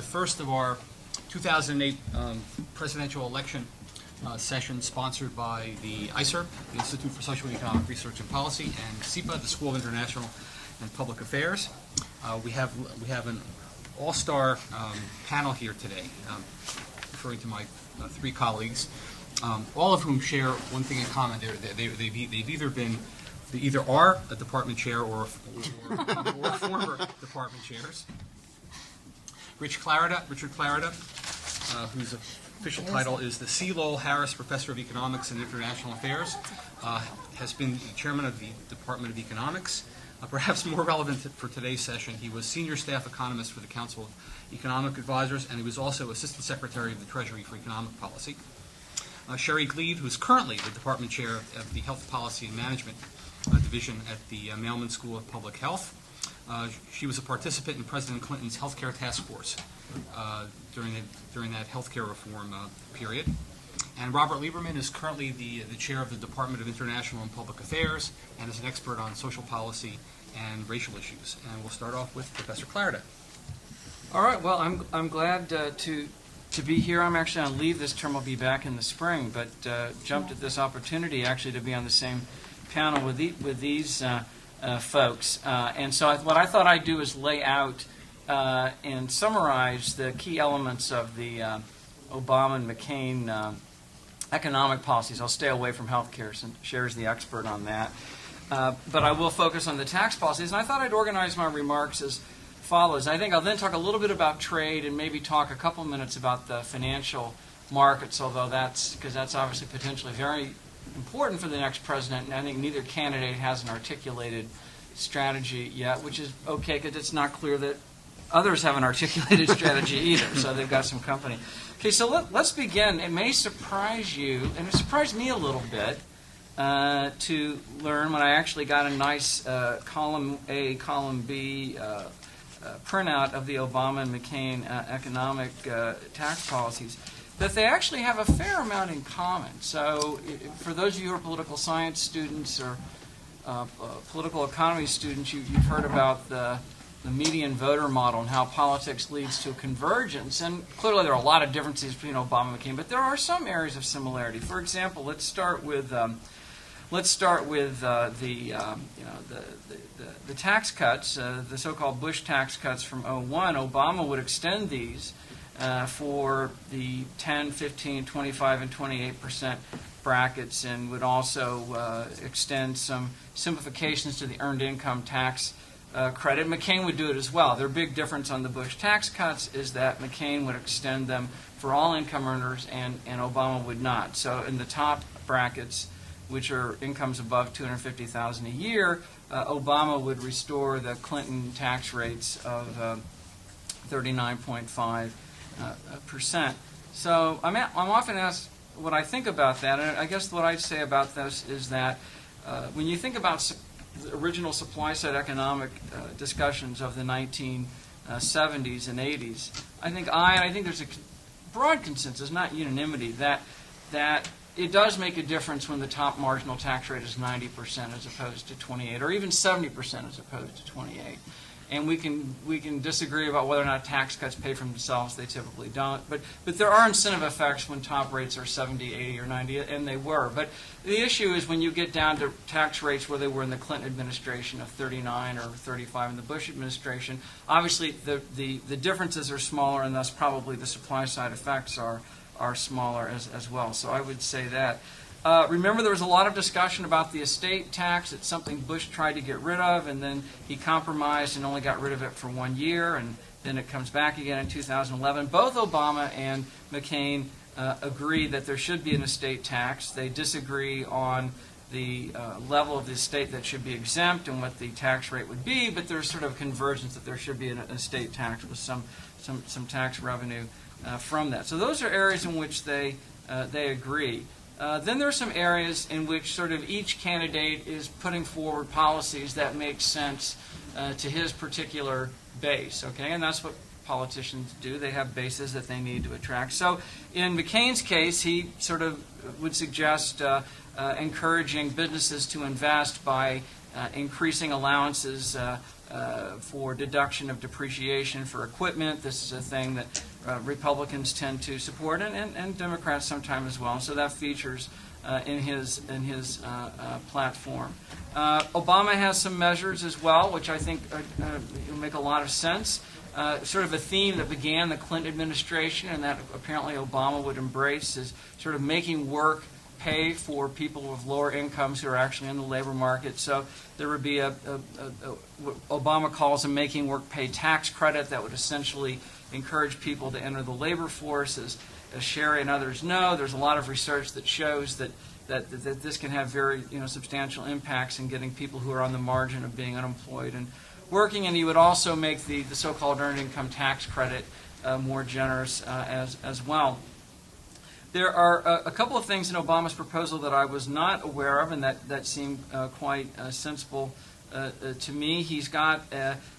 the first of our 2008 presidential election session sponsored by the ISERP, the Institute for Social and Economic Research and Policy, and SIPA, the School of International and Public Affairs. We have an all-star panel here today, referring to my three colleagues, all of whom share one thing in common. They either are a department chair or former department chairs. Richard Clarida, whose official title is the C. Lowell Harris Professor of Economics and International Affairs, has been the chairman of the Department of Economics. Perhaps more relevant for today's session, he was senior staff economist for the Council of Economic Advisors, and he was also assistant secretary of the Treasury for Economic Policy. Sherry Glied, who is currently the department chair of the Health Policy and Management Division at the Mailman School of Public Health. She was a participant in President Clinton's healthcare task force during that healthcare reform period. And Robert Lieberman is currently the chair of the Department of International and Public Affairs and is an expert on social policy and racial issues. And we'll start off with Professor Clarida. All right. Well, I'm glad to be here. I'm actually on leave this term. I'll be back in the spring, but jumped at this opportunity actually to be on the same panel with these folks. And so what I thought I'd do is lay out and summarize the key elements of the Obama and McCain economic policies. I'll stay away from healthcare since Cher's the expert on that. But I will focus on the tax policies. And I thought I'd organize my remarks as follows. I think I'll then talk a little bit about trade and maybe talk a couple minutes about the financial markets, although that's obviously potentially very important for the next president, and I think neither candidate has an articulated strategy yet, which is okay because it's not clear that others have an articulated strategy either, so they've got some company. Okay, so let's begin. It may surprise you, and it surprised me a little bit, to learn when I actually got a nice column A, column B printout of the Obama and McCain economic tax policies, that they actually have a fair amount in common. So for those of you who are political science students or political economy students, you've heard about the median voter model and how politics leads to convergence. And clearly there are a lot of differences between Obama and McCain, but there are some areas of similarity. For example, let's start with the tax cuts, the so-called Bush tax cuts from '01. Obama would extend these for the 10, 15, 25, and 28% brackets, and would also extend some simplifications to the earned income tax credit. McCain would do it as well. Their big difference on the Bush tax cuts is that McCain would extend them for all income earners, and Obama would not. So in the top brackets, which are incomes above $250,000 a year, Obama would restore the Clinton tax rates of 39.5%. So I'm often asked what I think about that, and I guess what I'd say about this is that when you think about the original supply-side economic discussions of the 1970s and 80s, I think there's a broad consensus, not unanimity, that it does make a difference when the top marginal tax rate is 90% as opposed to 28, or even 70% as opposed to 28. And we can disagree about whether or not tax cuts pay for themselves. They typically don't. But there are incentive effects when top rates are 70, 80, or 90, and they were. But the issue is when you get down to tax rates where they were in the Clinton administration of 39 or 35 in the Bush administration, obviously the differences are smaller, and thus probably the supply side effects are smaller as well. So I would say that. Remember, there was a lot of discussion about the estate tax. It's something Bush tried to get rid of, and then he compromised and only got rid of it for 1 year, and then it comes back again in 2011. Both Obama and McCain agree that there should be an estate tax. They disagree on the level of the estate that should be exempt and what the tax rate would be, but there's sort of convergence that there should be an estate tax with some tax revenue from that. So those are areas in which they agree. Then there are some areas in which sort of each candidate is putting forward policies that make sense to his particular base, okay? And that's what politicians do. They have bases that they need to attract. So in McCain's case, he sort of would suggest encouraging businesses to invest by increasing allowances for deduction of depreciation for equipment. This is a thing that Republicans tend to support, and Democrats sometimes as well. So that features in his platform. Obama has some measures as well, which I think make a lot of sense. Sort of a theme that began the Clinton administration, and that apparently Obama would embrace, is sort of making work pay for people with lower incomes who are actually in the labor market. So there would be what Obama calls a making work pay tax credit that would essentially encourage people to enter the labor force. As Sherry and others know, there's a lot of research that shows that this can have very substantial impacts in getting people who are on the margin of being unemployed and working. And you would also make the so-called earned income tax credit more generous as well. There are a couple of things in Obama's proposal that I was not aware of and that seemed quite sensible to me. He's got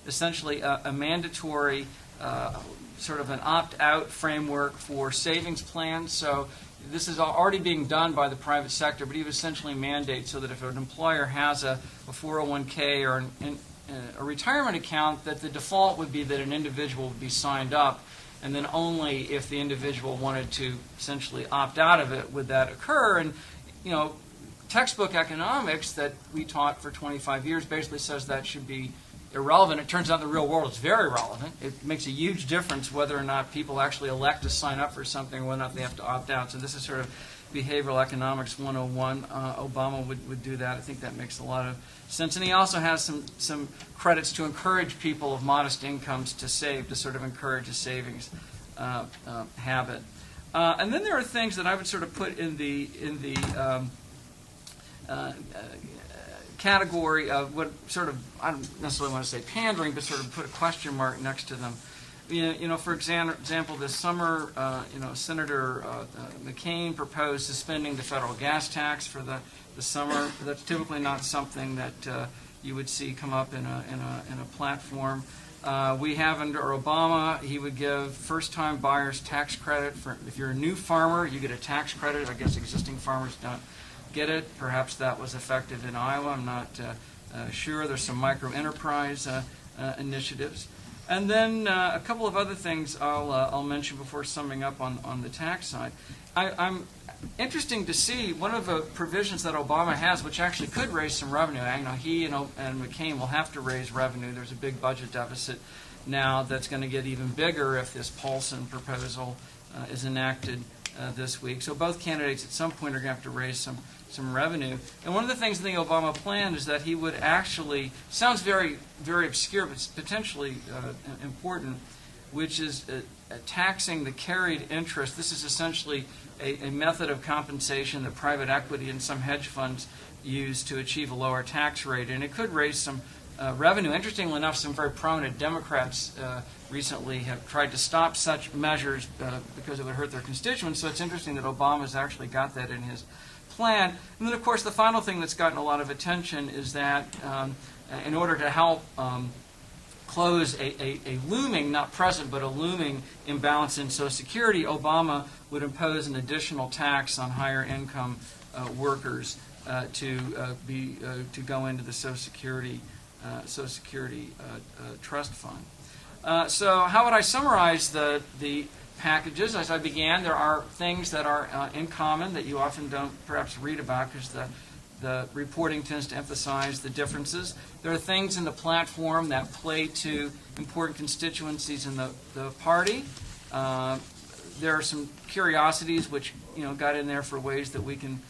essentially a mandatory sort of an opt-out framework for savings plans. So this is already being done by the private sector, but he would essentially mandate so that if an employer has a 401k or a retirement account, that the default would be that an individual would be signed up, and then only if the individual wanted to essentially opt out of it would that occur. And textbook economics that we taught for 25 years basically says that should be irrelevant. It turns out in the real world it's very relevant. It makes a huge difference whether or not people actually elect to sign up for something or whether or not they have to opt out. So this is sort of behavioral economics 101. Obama would do that. I think that makes a lot of sense. And he also has some credits to encourage people of modest incomes to save, to sort of encourage a savings habit. And then there are things that I would sort of put in the category of what sort of, I don't necessarily want to say pandering, but sort of put a question mark next to them. For example, this summer, Senator McCain proposed suspending the federal gas tax for the summer. That's typically not something that you would see come up in a platform. We have under Obama, he would give first-time buyers tax credit for if you're a new farmer, you get a tax credit. I guess existing farmers don't get it. Perhaps that was effective in Iowa. I'm not sure. There's some micro-enterprise initiatives. And then a couple of other things I'll mention before summing up on the tax side. I'm interesting to see one of the provisions that Obama has, which actually could raise some revenue. He and McCain will have to raise revenue. There's a big budget deficit now that's going to get even bigger if this Paulson proposal is enacted this week. So both candidates at some point are going to have to raise some revenue. And one of the things in the Obama plan is that he would actually, sounds very, very obscure, but it's potentially important, which is taxing the carried interest. This is essentially a method of compensation that private equity and some hedge funds use to achieve a lower tax rate. And it could raise some revenue. Interestingly enough, some very prominent Democrats recently have tried to stop such measures because it would hurt their constituents. So it's interesting that Obama's actually got that in his plan. And then, of course, the final thing that's gotten a lot of attention is that in order to help close a looming, not present, but a looming imbalance in Social Security, Obama would impose an additional tax on higher income workers to go into the Social Security trust fund. So how would I summarize the packages? As I began, there are things that are in common that you often don't perhaps read about because the reporting tends to emphasize the differences. There are things in the platform that play to important constituencies in the party. There are some curiosities which got in there for ways that we can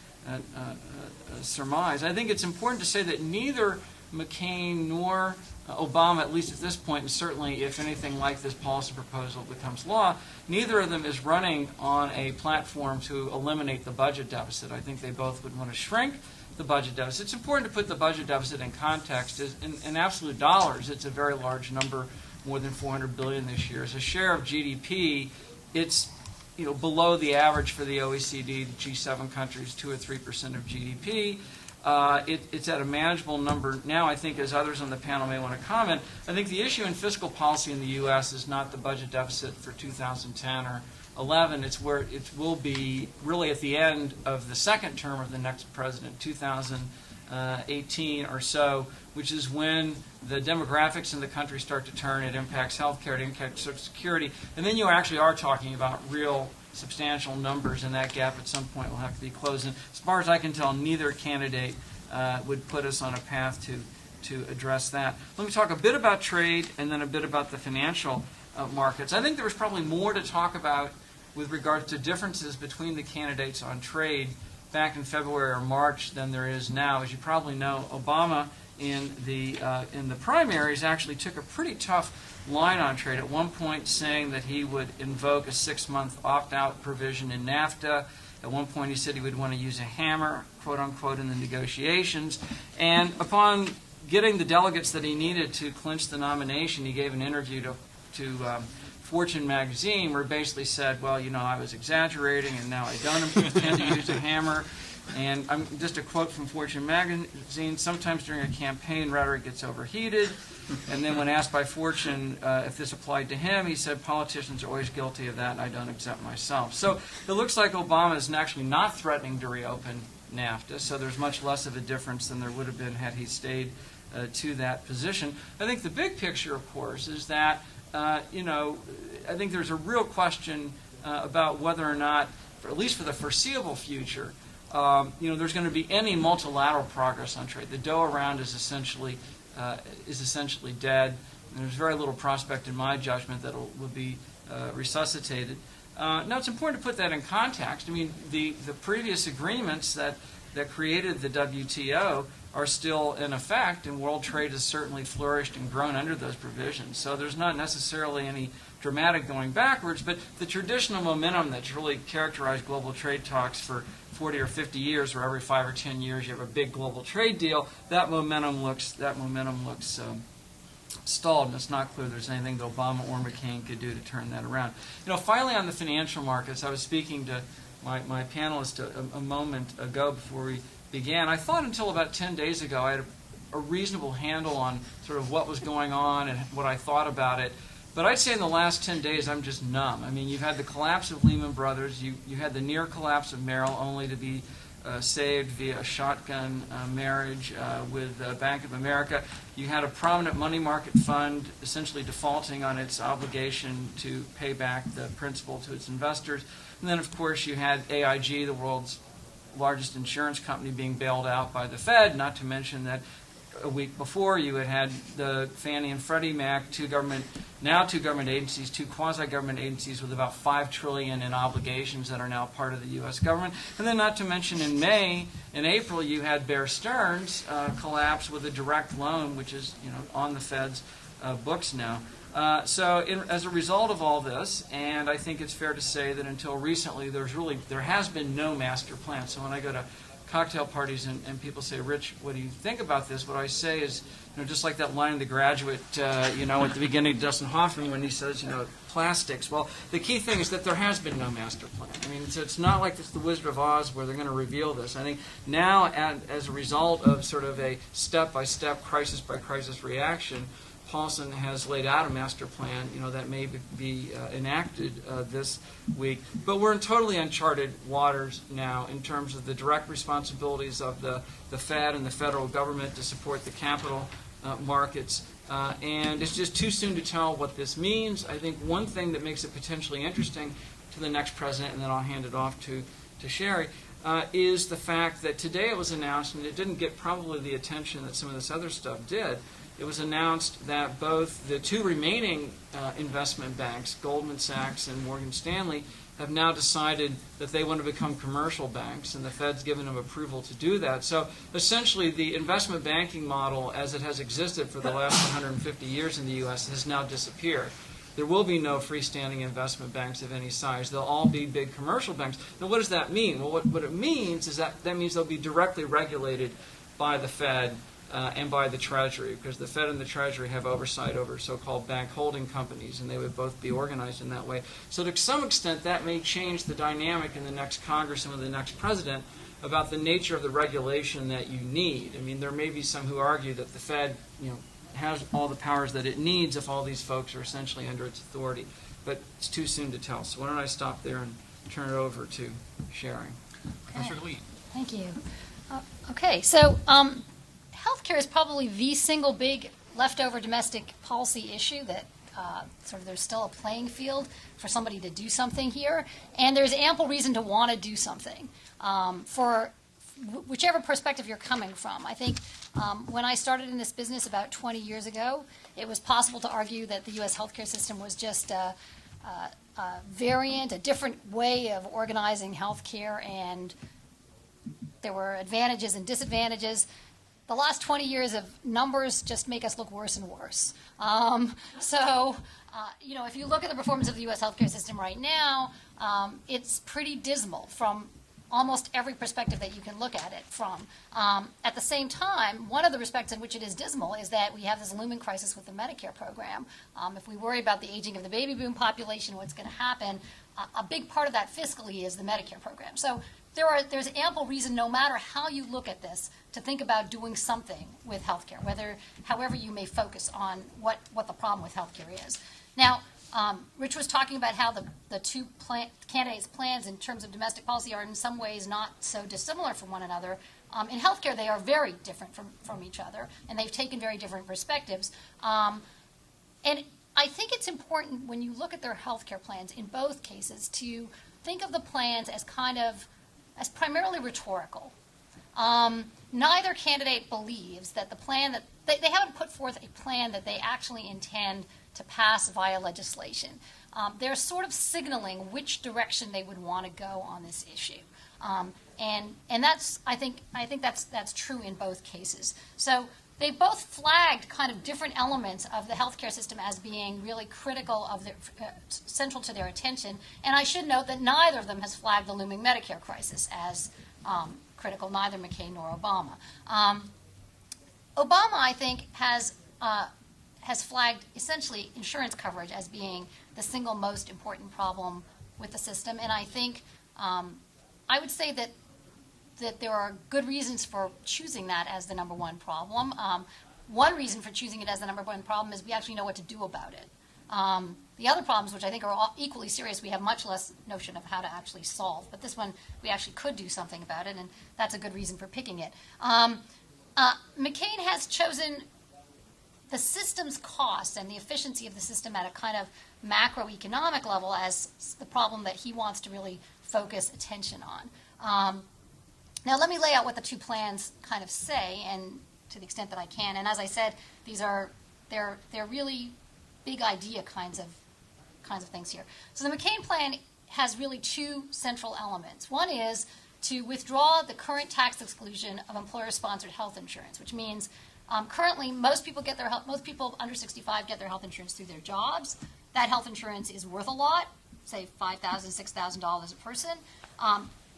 surmise. I think it's important to say that neither McCain nor Obama, at least at this point, and certainly if anything like this policy proposal becomes law, neither of them is running on a platform to eliminate the budget deficit. I think they both would want to shrink the budget deficit. It's important to put the budget deficit in context. In absolute dollars, it's a very large number, more than $400 billion this year. As a share of GDP, it's below the average for the OECD, the G7 countries, 2 or 3% of GDP. It's at a manageable number now. I think, as others on the panel may want to comment, I think the issue in fiscal policy in the U.S. is not the budget deficit for 2010 or 11. It's where it will be really at the end of the second term of the next president, 2012 2018 or so, which is when the demographics in the country start to turn. It impacts healthcare, it impacts Social Security, and then you actually are talking about real substantial numbers, and that gap at some point will have to be closed. And as far as I can tell, neither candidate would put us on a path to address that. Let me talk a bit about trade and then a bit about the financial markets. I think there was probably more to talk about with regard to differences between the candidates on trade back in February or March than there is now. As you probably know, Obama in the primaries actually took a pretty tough line on trade, at one point saying that he would invoke a 6-month opt-out provision in NAFTA. At one point he said he would want to use a hammer, quote unquote, in the negotiations. And upon getting the delegates that he needed to clinch the nomination, he gave an interview to Fortune magazine where he basically said, well, you know, I was exaggerating and now I don't intend to use a hammer. And just a quote from Fortune magazine, sometimes during a campaign, rhetoric gets overheated. And then when asked by Fortune if this applied to him, he said, politicians are always guilty of that, and I don't exempt myself. So it looks like Obama is actually not threatening to reopen NAFTA, so there's much less of a difference than there would have been had he stayed to that position. I think the big picture, of course, is that, you know, I think there's a real question about whether or not, at least for the foreseeable future, you know, there's going to be any multilateral progress on trade. The Doha round is essentially dead. And there's very little prospect, in my judgment, that it will be resuscitated. Now, it's important to put that in context. I mean, the previous agreements that created the WTO are still in effect, and world trade has certainly flourished and grown under those provisions. So there's not necessarily any dramatic going backwards, but the traditional momentum that's really characterized global trade talks for 40 or 50 years, where every 5 or 10 years you have a big global trade deal, that momentum looks stalled, and it's not clear there's anything that Obama or McCain could do to turn that around. You know, finally on the financial markets, I was speaking to my panelist a moment ago before we began. I thought until about 10 days ago I had a reasonable handle on sort of what was going on and what I thought about it. But I'd say in the last 10 days, I'm just numb. I mean, you've had the collapse of Lehman Brothers. You had the near collapse of Merrill, only to be saved via a shotgun marriage with Bank of America. You had a prominent money market fund essentially defaulting on its obligation to pay back the principal to its investors. And then, of course, you had AIG, the world's largest insurance company, being bailed out by the Fed, not to mention that a week before you had the Fannie and Freddie Mac, two government agencies, two quasi-government agencies with about $5 trillion in obligations that are now part of the U.S. government. And then not to mention in April, you had Bear Stearns collapse with a direct loan, which is, you know, on the Fed's books now. As a result of all this, and I think it's fair to say that until recently there has been no master plan. So when I go to cocktail parties and people say, Rich, what do you think about this? What I say is, you know, just like that line in The Graduate, you know, at the beginning of Dustin Hoffman when he says, you know, plastics. Well, the key thing is that there has been no master plan. I mean, it's not like it's the Wizard of Oz where they're going to reveal this. I think now, as a result of sort of a step-by-step, crisis-by-crisis reaction, Paulson has laid out a master plan, you know, that may be enacted this week. But we're in totally uncharted waters now in terms of the direct responsibilities of the Fed and the federal government to support the capital markets. And it's just too soon to tell what this means. I think one thing that makes it potentially interesting to the next president, and then I'll hand it off to Sherry, is the fact that today it was announced, and it didn't get probably the attention that some of this other stuff did. It was announced that both the two remaining investment banks, Goldman Sachs and Morgan Stanley, have now decided that they want to become commercial banks, and the Fed's given them approval to do that. So essentially the investment banking model as it has existed for the last 150 years in the U.S. has now disappeared. There will be no freestanding investment banks of any size. They'll all be big commercial banks. Now what does that mean? Well, what it means is that means they'll be directly regulated by the Fed and by the Treasury, because the Fed and the Treasury have oversight over so-called bank holding companies, and they would both be organized in that way. So to some extent, that may change the dynamic in the next Congress and with the next president about the nature of the regulation that you need. I mean, there may be some who argue that the Fed, you know, has all the powers that it needs if all these folks are essentially under its authority. But it's too soon to tell. So why don't I stop there and turn it over to Sherry. Professor Glied. Thank you. Okay, so healthcare is probably the single big leftover domestic policy issue that sort of there's still a playing field for somebody to do something here, and there's ample reason to want to do something for whichever perspective you're coming from. I think when I started in this business about 20 years ago, it was possible to argue that the U.S. healthcare system was just a variant, a different way of organizing healthcare, and there were advantages and disadvantages. The last 20 years of numbers just make us look worse and worse. If you look at the performance of the U.S. healthcare system right now, it's pretty dismal from almost every perspective that you can look at it from. At the same time, one of the respects in which it is dismal is that we have this looming crisis with the Medicare program. If we worry about the aging of the baby boom population, what's going to happen, a big part of that fiscally is the Medicare program. So there's ample reason, no matter how you look at this, to think about doing something with healthcare, however you may focus on what the problem with healthcare is. Now, Rich was talking about how the two candidates' plans in terms of domestic policy are in some ways not so dissimilar from one another. In healthcare, they are very different from each other, and they've taken very different perspectives. And I think it's important when you look at their healthcare plans in both cases to think of the plans as as primarily rhetorical. Neither candidate believes that the plan that they haven't put forth a plan that they actually intend to pass via legislation. They're sort of signaling which direction they would want to go on this issue, and that's I think that's true in both cases. So they both flagged kind of different elements of the healthcare system as being really critical of central to their attention. And I should note that neither of them has flagged the looming Medicare crisis as critical. Neither McCain nor Obama. Obama, I think, has flagged essentially insurance coverage as being the single most important problem with the system. And I think I would say that there are good reasons for choosing that as the number one problem. One reason for choosing it as the number one problem is we actually know what to do about it. The other problems, which I think are equally serious, we have much less notion of how to actually solve. But this one, we actually could do something about it, and that's a good reason for picking it. McCain has chosen the system's cost and the efficiency of the system at a kind of macroeconomic level as the problem that he wants to really focus attention on. Now, let me lay out what the two plans kind of say, and to the extent that I can. And as I said, they're really big idea kinds of things here. So the McCain plan has really two central elements. One is to withdraw the current tax exclusion of employer-sponsored health insurance, which means currently most people under 65 get their health insurance through their jobs. That health insurance is worth a lot, say $5,000, $6,000 a person.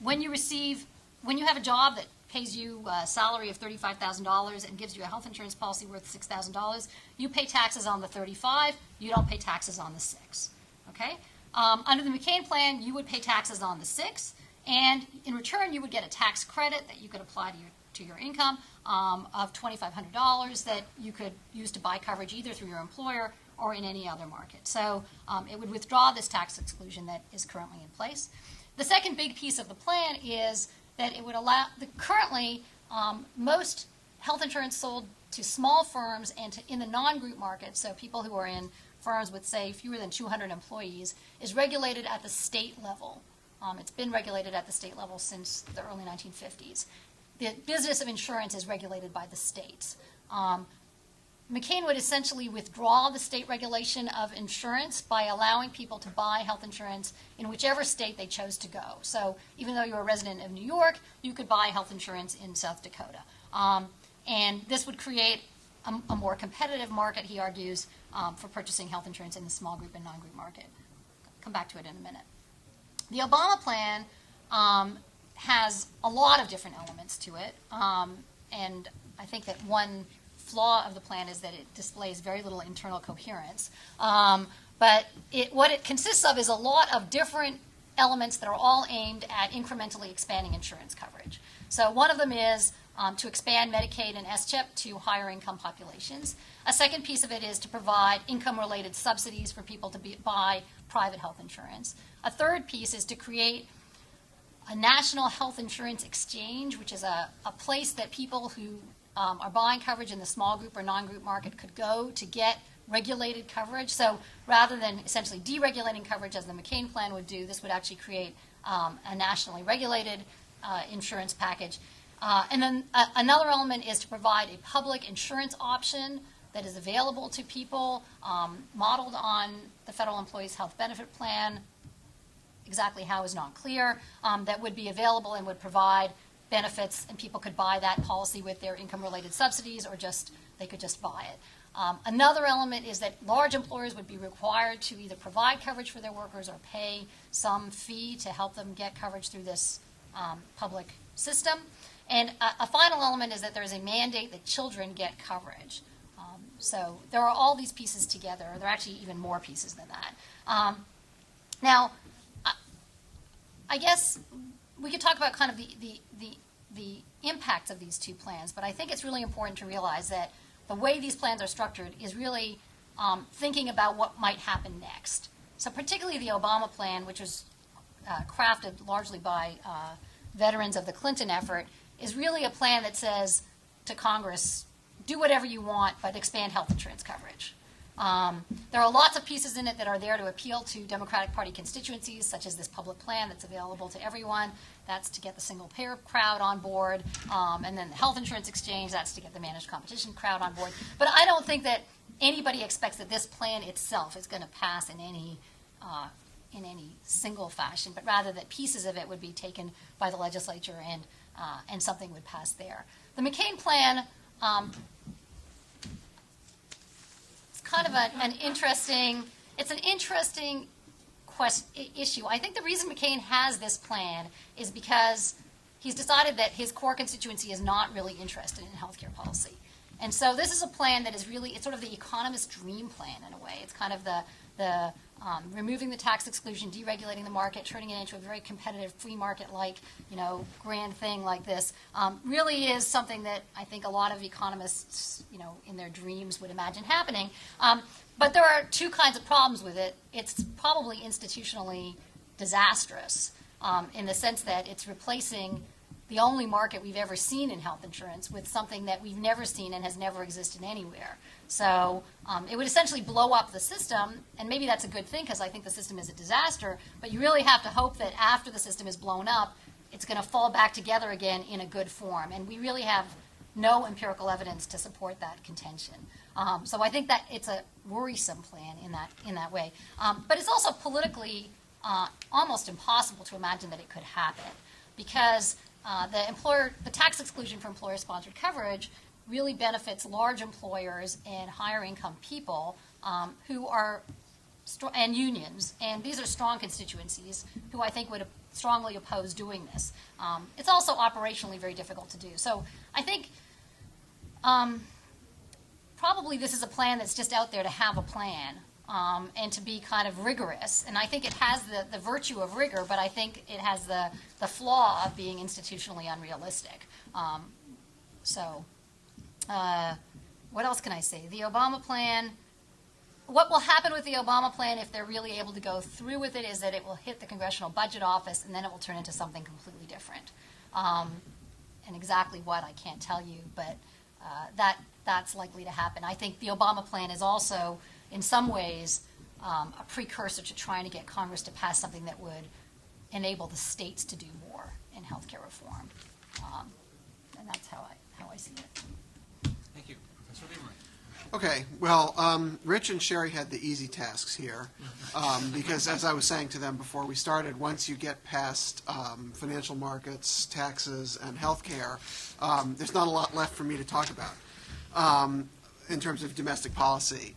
When you have a job that pays you a salary of $35,000 and gives you a health insurance policy worth $6,000, you pay taxes on the 35. You don't pay taxes on the 6. Okay? Under the McCain plan, you would pay taxes on the 6, and in return, you would get a tax credit that you could apply to your income of $2,500 that you could use to buy coverage either through your employer or in any other market. So it would withdraw this tax exclusion that is currently in place. The second big piece of the plan is that it would allow currently most health insurance sold to small firms and in the non-group market, so people who are in firms with, say, fewer than 200 employees, is regulated at the state level. It's been regulated at the state level since the early 1950s. The business of insurance is regulated by the states. McCain would essentially withdraw the state regulation of insurance by allowing people to buy health insurance in whichever state they chose to go. So even though you're a resident of New York, you could buy health insurance in South Dakota. And this would create a more competitive market, he argues, for purchasing health insurance in the small group and non-group market. Come back to it in a minute. The Obama plan has a lot of different elements to it, and I think that one flaw of the plan is that it displays very little internal coherence. But what it consists of is a lot of different elements that are all aimed at incrementally expanding insurance coverage. So one of them is to expand Medicaid and SCHIP to higher income populations. A second piece of it is to provide income-related subsidies for people to buy private health insurance. A third piece is to create a national health insurance exchange, which is a place that people who are buying coverage in the small group or non-group market could go to get regulated coverage. So rather than essentially deregulating coverage as the McCain plan would do, this would actually create a nationally regulated insurance package. And then another element is to provide a public insurance option that is available to people, modeled on the Federal Employees Health Benefit Plan. Exactly how is not clear, that would be available and would provide benefits, and people could buy that policy with their income-related subsidies, or they could just buy it. Another element is that large employers would be required to either provide coverage for their workers or pay some fee to help them get coverage through this public system. And a final element is that there is a mandate that children get coverage. So there are all these pieces together. There are actually even more pieces than that. Now, I guess we could talk about kind of the impacts of these two plans, but I think it's really important to realize that the way these plans are structured is really thinking about what might happen next. So particularly the Obama plan, which was crafted largely by veterans of the Clinton effort, is really a plan that says to Congress, do whatever you want, but expand health insurance coverage. There are lots of pieces in it that are there to appeal to Democratic Party constituencies, such as this public plan that's available to everyone. That's to get the single-payer crowd on board. And then the health insurance exchange, that's to get the managed competition crowd on board. But I don't think that anybody expects that this plan itself is going to pass in any single fashion, but rather that pieces of it would be taken by the legislature and something would pass there. The McCain plan, kind of an interesting issue. I think the reason McCain has this plan is because he's decided that his core constituency is not really interested in healthcare policy. And so this is a plan that is really, it's sort of the economist's dream plan in a way. It's kind of the removing the tax exclusion, deregulating the market, turning it into a very competitive free market-like, grand thing like this, really is something that I think a lot of economists, in their dreams would imagine happening. But there are two kinds of problems with it. It's probably institutionally disastrous in the sense that it's replacing the only market we've ever seen in health insurance with something that we've never seen and has never existed anywhere. So it would essentially blow up the system, and maybe that's a good thing because I think the system is a disaster, but you really have to hope that after the system is blown up, it's going to fall back together again in a good form. And we really have no empirical evidence to support that contention. So I think that it's a worrisome plan in that way. But it's also politically almost impossible to imagine that it could happen because the tax exclusion for employer-sponsored coverage really benefits large employers and higher income people who are, and unions, and these are strong constituencies who I think would strongly oppose doing this. It's also operationally very difficult to do. So I think probably this is a plan that's just out there to have a plan and to be kind of rigorous. And I think it has the virtue of rigor, but I think it has the flaw of being institutionally unrealistic. What else can I say? The Obama plan, what will happen with the Obama plan if they're really able to go through with it is that it will hit the Congressional Budget Office and then it will turn into something completely different. And exactly what, I can't tell you, but that's likely to happen. I think the Obama plan is also, in some ways, a precursor to trying to get Congress to pass something that would enable the states to do more in healthcare reform. And that's how I see it. Thank you. Professor Lieberman. Okay, well, Rich and Sherry had the easy tasks here because, as I was saying to them before we started, once you get past financial markets, taxes, and healthcare, there's not a lot left for me to talk about in terms of domestic policy.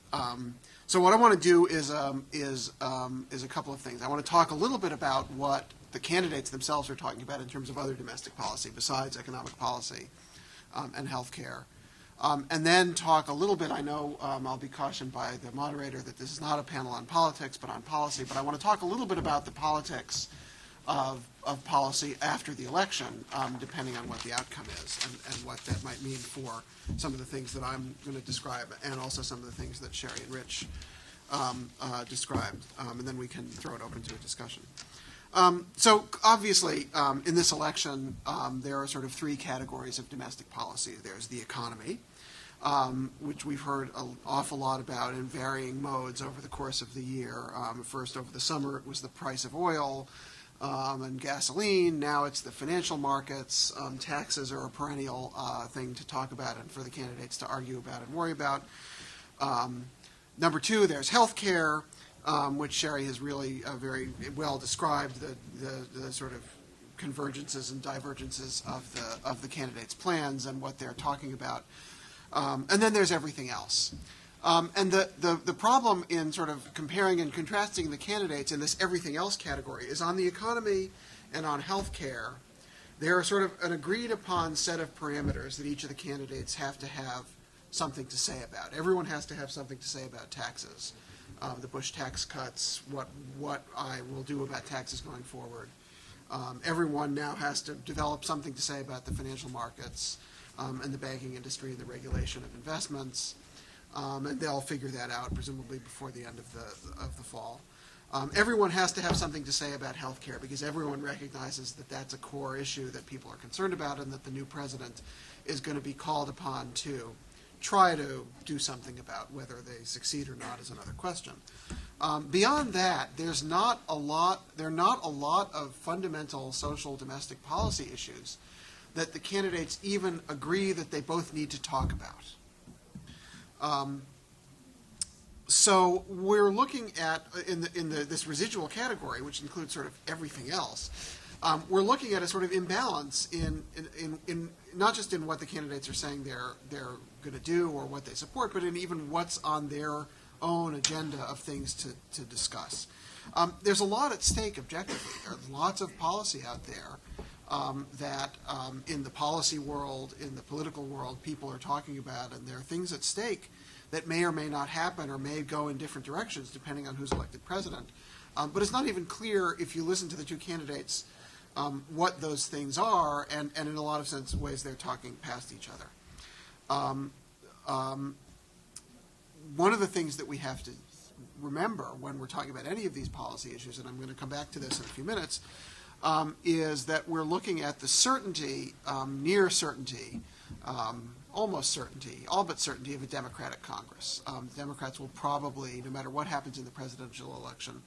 So what I want to do is a couple of things. I want to talk a little bit about what the candidates themselves are talking about in terms of other domestic policy besides economic policy and healthcare. And then talk a little bit, I know I'll be cautioned by the moderator that this is not a panel on politics but on policy, but I want to talk a little bit about the politics of policy after the election, depending on what the outcome is and what that might mean for some of the things that I'm going to describe and also some of the things that Sherry and Rich described. And then we can throw it open to a discussion. So obviously, in this election, there are sort of three categories of domestic policy. There's the economy, which we've heard an awful lot about in varying modes over the course of the year. First, over the summer, it was the price of oil and gasoline. Now it's the financial markets. Taxes are a perennial thing to talk about and for the candidates to argue about and worry about. Number two, there's health care, which Sherry has really very well described, the sort of convergences and divergences of the candidates' plans and what they're talking about. And then there's everything else. And the problem in sort of comparing and contrasting the candidates in this everything else category is on the economy and on health care, there are sort of an agreed upon set of parameters that each of the candidates have to have something to say about. Everyone has to have something to say about taxes. The Bush tax cuts, what I will do about taxes going forward. Everyone now has to develop something to say about the financial markets and the banking industry and the regulation of investments. And they'll figure that out presumably before the end of the fall. Everyone has to have something to say about health care because everyone recognizes that that's a core issue that people are concerned about and that the new president is going to be called upon to try to do something about. Whether they succeed or not is another question. Beyond that, there are not a lot of fundamental social domestic policy issues that the candidates even agree that they both need to talk about. So we're looking at in this residual category, which includes sort of everything else. We're looking at a sort of imbalance in not just in what the candidates are saying they're going to do or what they support, but in even what's on their own agenda of things to discuss. There's a lot at stake objectively. There's lots of policy out there that in the policy world, in the political world, people are talking about, and there are things at stake that may or may not happen or may go in different directions depending on who's elected president. But it's not even clear if you listen to the two candidates what those things are, and in a lot of ways they're talking past each other. One of the things that we have to remember when we're talking about any of these policy issues, and I'm going to come back to this in a few minutes, is that we're looking at the certainty, near certainty, almost certainty, all but certainty of a Democratic Congress. Democrats will probably, no matter what happens in the presidential election,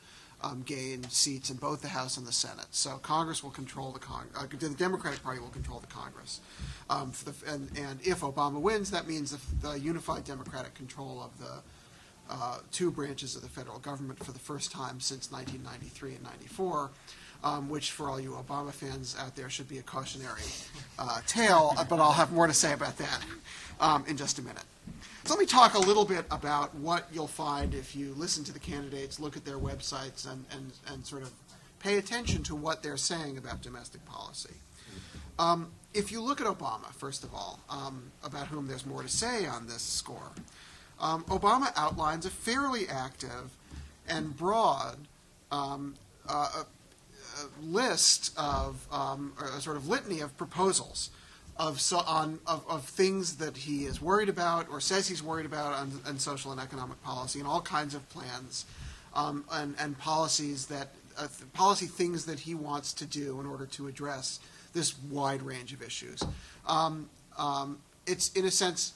gain seats in both the House and the Senate. So Congress will control the Democratic Party will control the Congress. And if Obama wins, that means the unified Democratic control of the two branches of the federal government for the first time since 1993 and 94. Which for all you Obama fans out there should be a cautionary tale, but I'll have more to say about that in just a minute. So let me talk a little bit about what you'll find if you listen to the candidates, look at their websites, and sort of pay attention to what they're saying about domestic policy. If you look at Obama, first of all, about whom there's more to say on this score, Obama outlines a fairly active and broad list of a sort of litany of proposals of things that he is worried about or says he's worried about on social and economic policy, and all kinds of plans and policies that policy things that he wants to do in order to address this wide range of issues. It's in a sense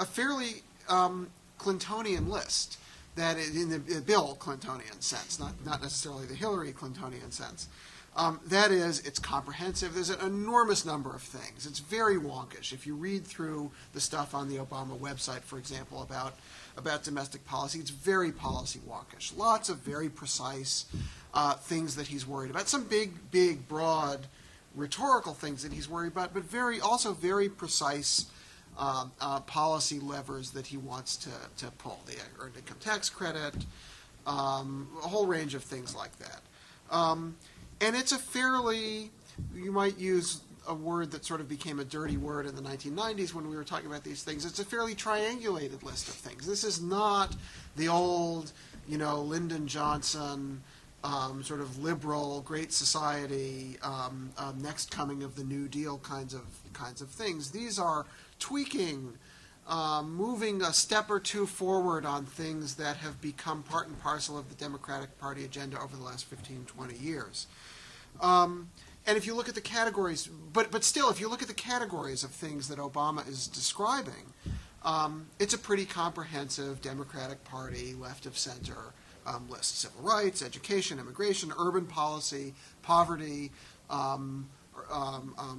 a fairly Clintonian list. That in the Bill Clintonian sense, not necessarily the Hillary Clintonian sense. That is, it's comprehensive. There's an enormous number of things. It's very wonkish. If you read through the stuff on the Obama website, for example, about domestic policy, it's very policy wonkish. Lots of very precise things that he's worried about. Some big, broad, rhetorical things that he's worried about, but also very precise policy levers that he wants to pull. The earned income tax credit, a whole range of things like that. And it's a fairly, you might use a word that sort of became a dirty word in the 1990s when we were talking about these things. It's a fairly triangulated list of things. This is not the old, Lyndon Johnson, sort of liberal, great society, next coming of the New Deal kinds of things. These are tweaking, moving a step or two forward on things that have become part and parcel of the Democratic Party agenda over the last 15, 20 years. And if you look at the categories, but still, if you look at the categories of things that Obama is describing, it's a pretty comprehensive Democratic Party, left of center list. Civil rights, education, immigration, urban policy, poverty,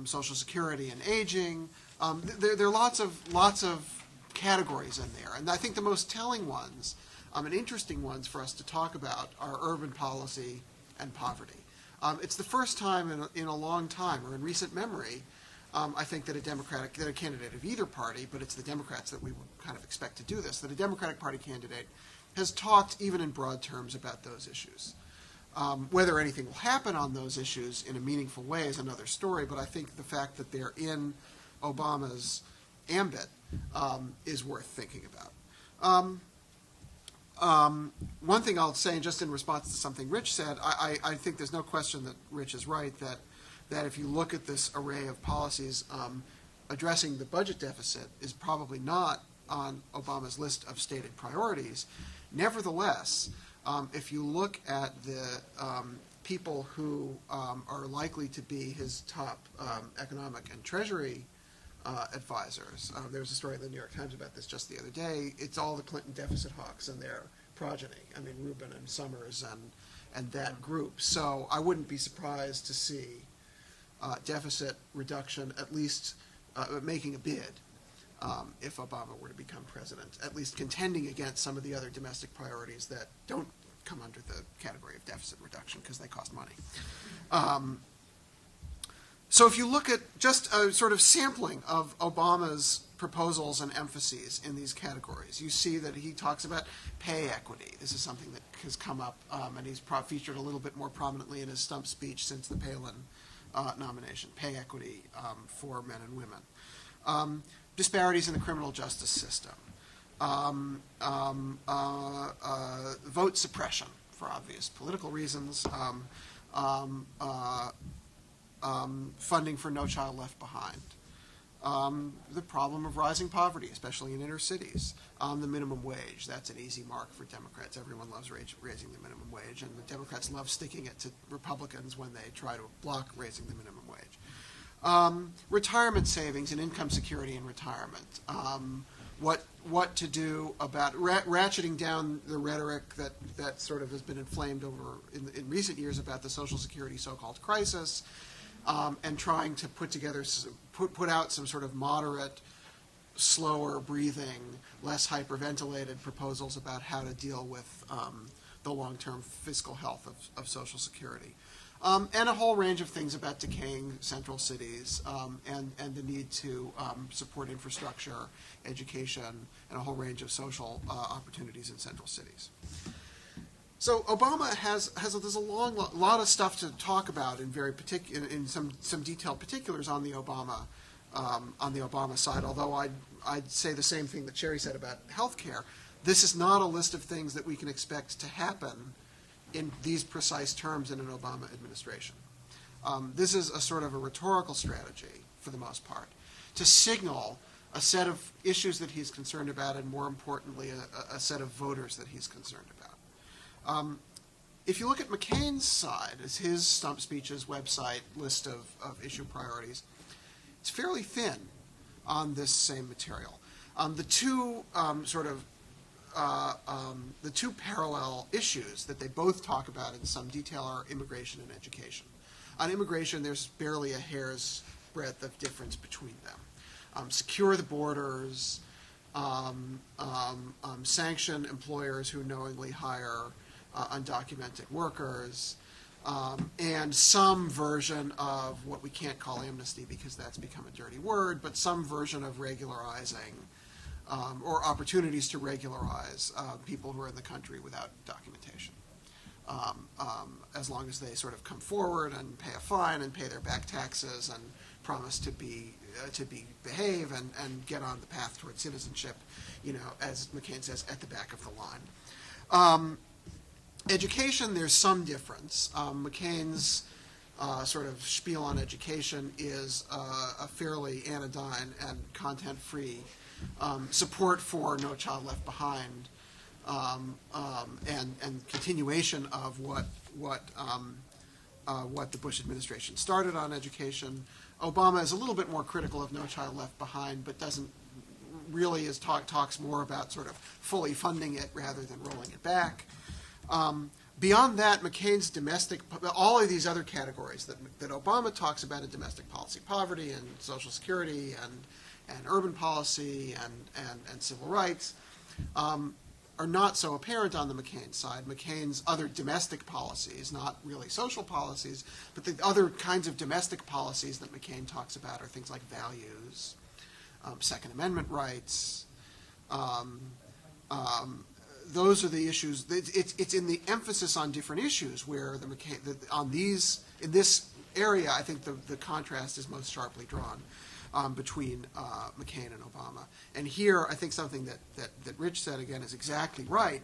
Social Security and aging. There are lots of categories in there, and I think the most telling ones and interesting ones for us to talk about are urban policy and poverty. It's the first time in a long time, or in recent memory, I think that a candidate of either party, but it's the Democrats that we would kind of expect to do this, that a Democratic Party candidate has talked even in broad terms about those issues. Whether anything will happen on those issues in a meaningful way is another story, but I think the fact that they're in Obama's ambit is worth thinking about. One thing I'll say, just in response to something Rich said, I think there's no question that Rich is right, that if you look at this array of policies, addressing the budget deficit is probably not on Obama's list of stated priorities. Nevertheless, if you look at the people who are likely to be his top economic and treasury advisors. There was a story in the New York Times about this just the other day. It's all the Clinton deficit hawks and their progeny. I mean, Rubin and Summers and that group. So I wouldn't be surprised to see deficit reduction, at least making a bid if Obama were to become president, at least contending against some of the other domestic priorities that don't come under the category of deficit reduction because they cost money. So if you look at just a sort of sampling of Obama's proposals and emphases in these categories, you see that he talks about pay equity. This is something that has come up, and he's featured a little bit more prominently in his stump speech since the Palin nomination, pay equity for men and women. Disparities in the criminal justice system. Vote suppression, for obvious political reasons. Funding for No Child Left Behind. The problem of rising poverty, especially in inner cities. The minimum wage, that's an easy mark for Democrats. Everyone loves raising the minimum wage, and the Democrats love sticking it to Republicans when they try to block raising the minimum wage. Retirement savings and income security in retirement. What to do about ratcheting down the rhetoric that sort of has been inflamed over in recent years about the Social Security so-called crisis, and trying to put out some sort of moderate, slower breathing, less hyperventilated proposals about how to deal with the long-term fiscal health of Social Security. And a whole range of things about decaying central cities and the need to support infrastructure, education, and a whole range of social opportunities in central cities. So Obama there's a lot of stuff to talk about in some detailed particulars on the Obama side. Although I'd say the same thing that Sherry said about healthcare. This is not a list of things that we can expect to happen in these precise terms in an Obama administration. This is a sort of a rhetorical strategy, for the most part, to signal a set of issues that he's concerned about, and more importantly, a set of voters that he's concerned about. If you look at McCain's side, as his stump speeches website list of issue priorities, it's fairly thin on this same material. The two the two parallel issues that they both talk about in some detail are immigration and education. On immigration, there's barely a hair's breadth of difference between them. Secure the borders, sanction employers who knowingly hire undocumented workers, and some version of what we can't call amnesty because that's become a dirty word, but some version of regularizing or opportunities to regularize people who are in the country without documentation, as long as they sort of come forward and pay a fine and pay their back taxes and promise to behave and get on the path toward citizenship, as McCain says, at the back of the line. Education, there's some difference. McCain's sort of spiel on education is a fairly anodyne and content-free support for No Child Left Behind, and continuation of what what the Bush administration started on education. Obama is a little bit more critical of No Child Left Behind, but doesn't really talks more about sort of fully funding it rather than rolling it back. Beyond that, McCain's all of these other categories that Obama talks about in domestic policy, poverty and Social Security and urban policy and civil rights, are not so apparent on the McCain side. McCain's other domestic policies, not really social policies, but the other kinds of domestic policies that McCain talks about are things like values, Second Amendment rights. Those are the issues. It's in the emphasis on different issues where in this area, I think the contrast is most sharply drawn between McCain and Obama. And here, I think something that Rich said again is exactly right,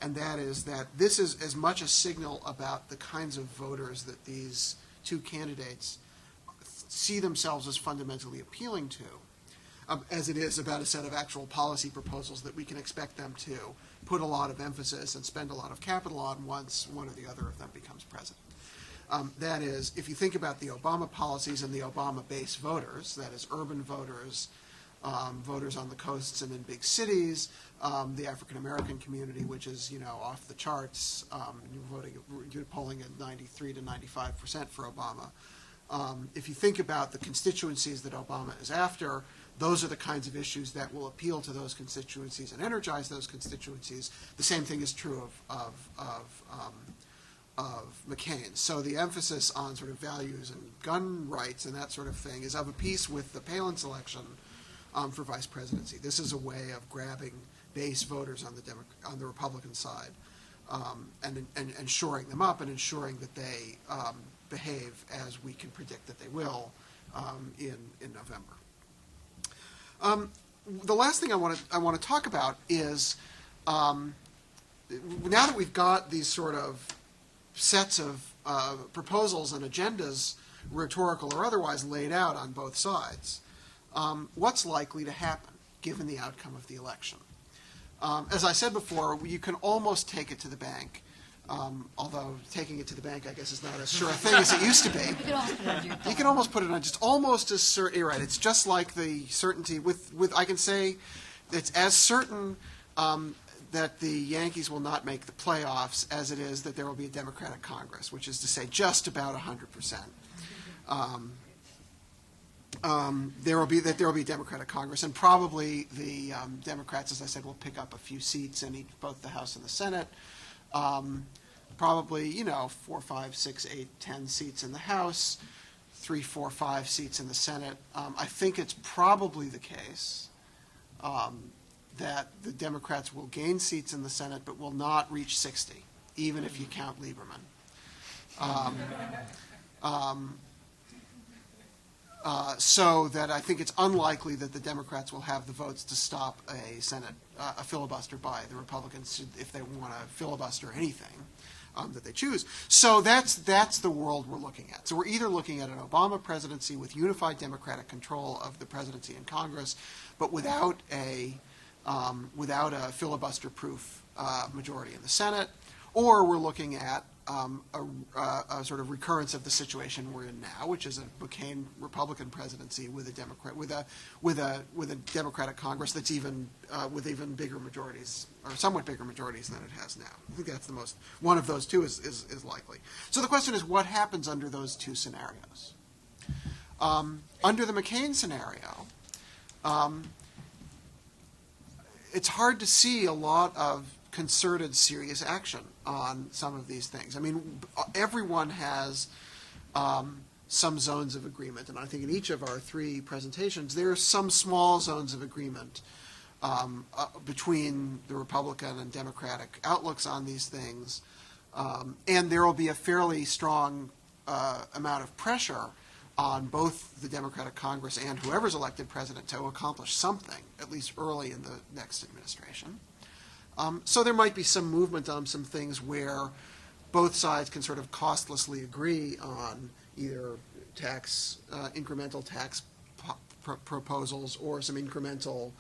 and that is that this is as much a signal about the kinds of voters that these two candidates see themselves as fundamentally appealing to, as it is about a set of actual policy proposals that we can expect them to put a lot of emphasis and spend a lot of capital on once one or the other of them becomes president. That is, if you think about the Obama policies and the Obama base voters, that is urban voters, voters on the coasts and in big cities, the African American community, which is off the charts, you're polling at 93 to 95% for Obama. If you think about the constituencies that Obama is after, those are the kinds of issues that will appeal to those constituencies and energize those constituencies. The same thing is true of McCain. So the emphasis on sort of values and gun rights and that sort of thing is of a piece with the Palin selection for vice presidency. This is a way of grabbing base voters on the Republican side and shoring them up and ensuring that they behave as we can predict that they will in November. The last thing I want to talk about is now that we've got these sort of sets of proposals and agendas, rhetorical or otherwise, laid out on both sides, what's likely to happen given the outcome of the election? As I said before, you can almost take it to the bank, although taking it to the bank, I guess, is not as sure a thing as it used to be. You can almost put it on just almost as certain. You're right. It's just like the certainty with I can say it's as certain that the Yankees will not make the playoffs as it is that there will be a Democratic Congress, which is to say just about 100%. There will be a Democratic Congress, and probably the Democrats, as I said, will pick up a few seats in both the House and the Senate. Probably 4, 5, 6, 8, 10 seats in the House, 3, 4, 5 seats in the Senate. I think it's probably the case that the Democrats will gain seats in the Senate, but will not reach 60, even if you count Lieberman. So that I think it's unlikely that the Democrats will have the votes to stop a filibuster by the Republicans if they want to filibuster anything that they choose. So that's the world we're looking at. So we're either looking at an Obama presidency with unified Democratic control of the presidency and Congress, but without a filibuster-proof majority in the Senate, or we're looking at a sort of recurrence of the situation we're in now, which is a McCain Republican presidency with a Democratic Congress that's with even bigger majorities, or somewhat bigger majorities than it has now. I think that's one of those two is likely. So the question is, what happens under those two scenarios? Under the McCain scenario, it's hard to see a lot of concerted, serious action on some of these things. I mean, everyone has some zones of agreement, and I think in each of our three presentations, there are some small zones of agreement between the Republican and Democratic outlooks on these things, and there will be a fairly strong amount of pressure on both the Democratic Congress and whoever's elected president to accomplish something, at least early in the next administration. So there might be some movement on some things where both sides can sort of costlessly agree on either incremental tax proposals or some incremental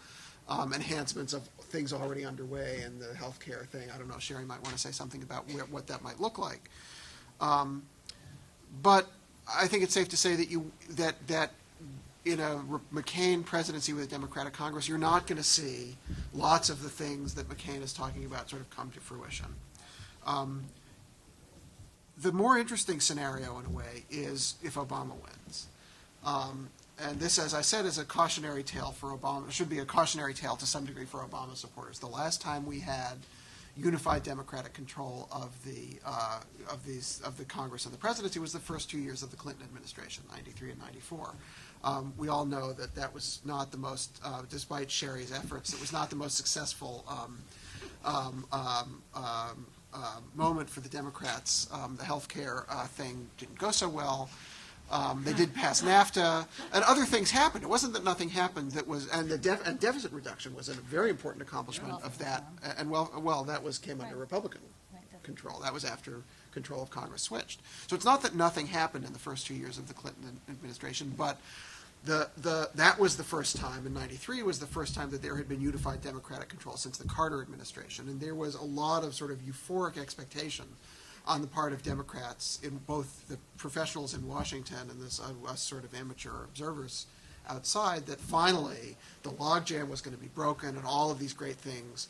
enhancements of things already underway in the healthcare thing. I don't know, Sherry might want to say something about what that might look like. But I think it's safe to say that in a McCain presidency with a Democratic Congress, you're not going to see lots of the things that McCain is talking about sort of come to fruition. The more interesting scenario, in a way, is if Obama wins. And this, as I said, is a cautionary tale for Obama. It should be a cautionary tale to some degree for Obama supporters. The last time we had unified Democratic control of the Congress and the presidency was the first 2 years of the Clinton administration, 93 and 94. We all know that was not the most, despite Sherry's efforts, it was not the most successful moment for the Democrats. The health care thing didn't go so well. They did pass NAFTA, and other things happened. It wasn't that nothing happened. That was, and deficit reduction was a very important accomplishment of that. And that came under Republican control. That was after control of Congress switched. So it's not that nothing happened in the first 2 years of the Clinton administration, but that was the first time, in 93 was the first time that there had been unified Democratic control since the Carter administration. And there was a lot of sort of euphoric expectation on the part of Democrats, in both the professionals in Washington and us sort of amateur observers outside, that finally the logjam was going to be broken and all of these great things,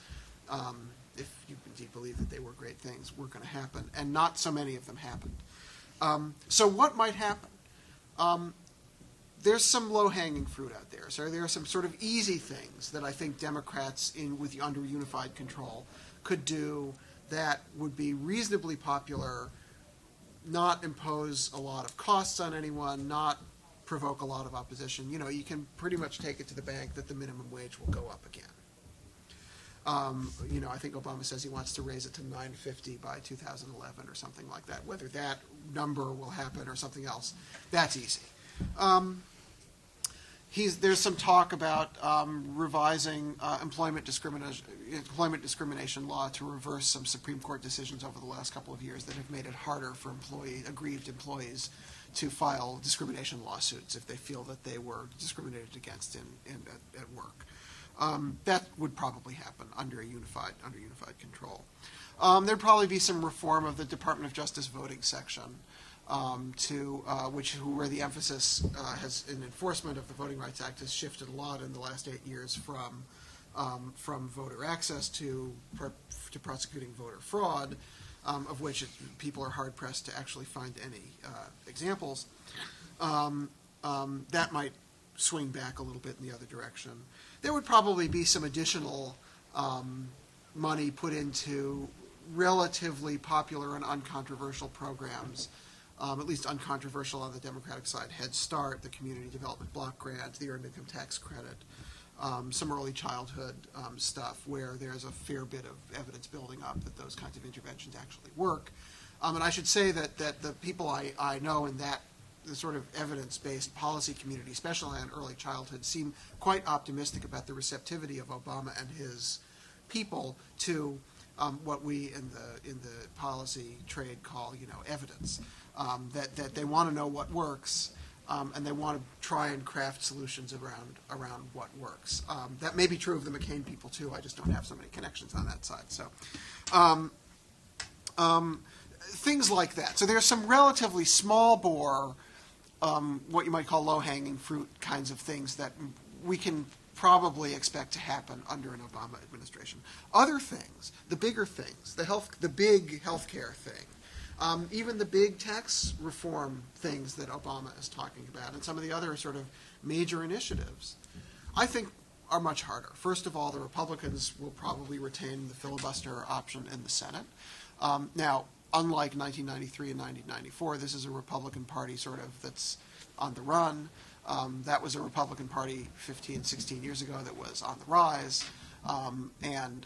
if you indeed believe that they were great things, were going to happen. And not so many of them happened. So what might happen? There's some low-hanging fruit out there. So there are some sort of easy things that I think Democrats under unified control could do that would be reasonably popular, not impose a lot of costs on anyone, not provoke a lot of opposition. You know, you can pretty much take it to the bank that the minimum wage will go up again. I think Obama says he wants to raise it to $9.50 by 2011 or something like that. Whether that number will happen or something else, that's easy. There's some talk about revising employment discrimination law to reverse some Supreme Court decisions over the last couple of years that have made it harder for aggrieved employees to file discrimination lawsuits if they feel that they were discriminated against at work. That would probably happen under unified control. There'd probably be some reform of the Department of Justice voting section, where the emphasis in enforcement of the Voting Rights Act has shifted a lot in the last 8 years from voter access to prosecuting voter fraud, of which people are hard pressed to actually find any examples. That might swing back a little bit in the other direction. There would probably be some additional money put into relatively popular and uncontroversial programs, at least uncontroversial on the Democratic side: Head Start, the Community Development Block Grant, the Earned Income Tax Credit, some early childhood stuff where there's a fair bit of evidence building up that those kinds of interventions actually work. And I should say that the people I know in the sort of evidence-based policy community, especially on early childhood, seem quite optimistic about the receptivity of Obama and his people to what we in the policy trade call, evidence. That they want to know what works, and they want to try and craft solutions around what works. That may be true of the McCain people too. I just don't have so many connections on that side. So, things like that. So there's some relatively small bore, what you might call low-hanging fruit kinds of things that we can probably expect to happen under an Obama administration. Other things, the bigger things, the big healthcare thing, even the big tax reform things that Obama is talking about, and some of the other sort of major initiatives, I think are much harder. First of all, the Republicans will probably retain the filibuster option in the Senate. Now, unlike 1993 and 1994, this is a Republican Party sort of that's on the run. That was a Republican Party 15, 16 years ago that was on the rise, and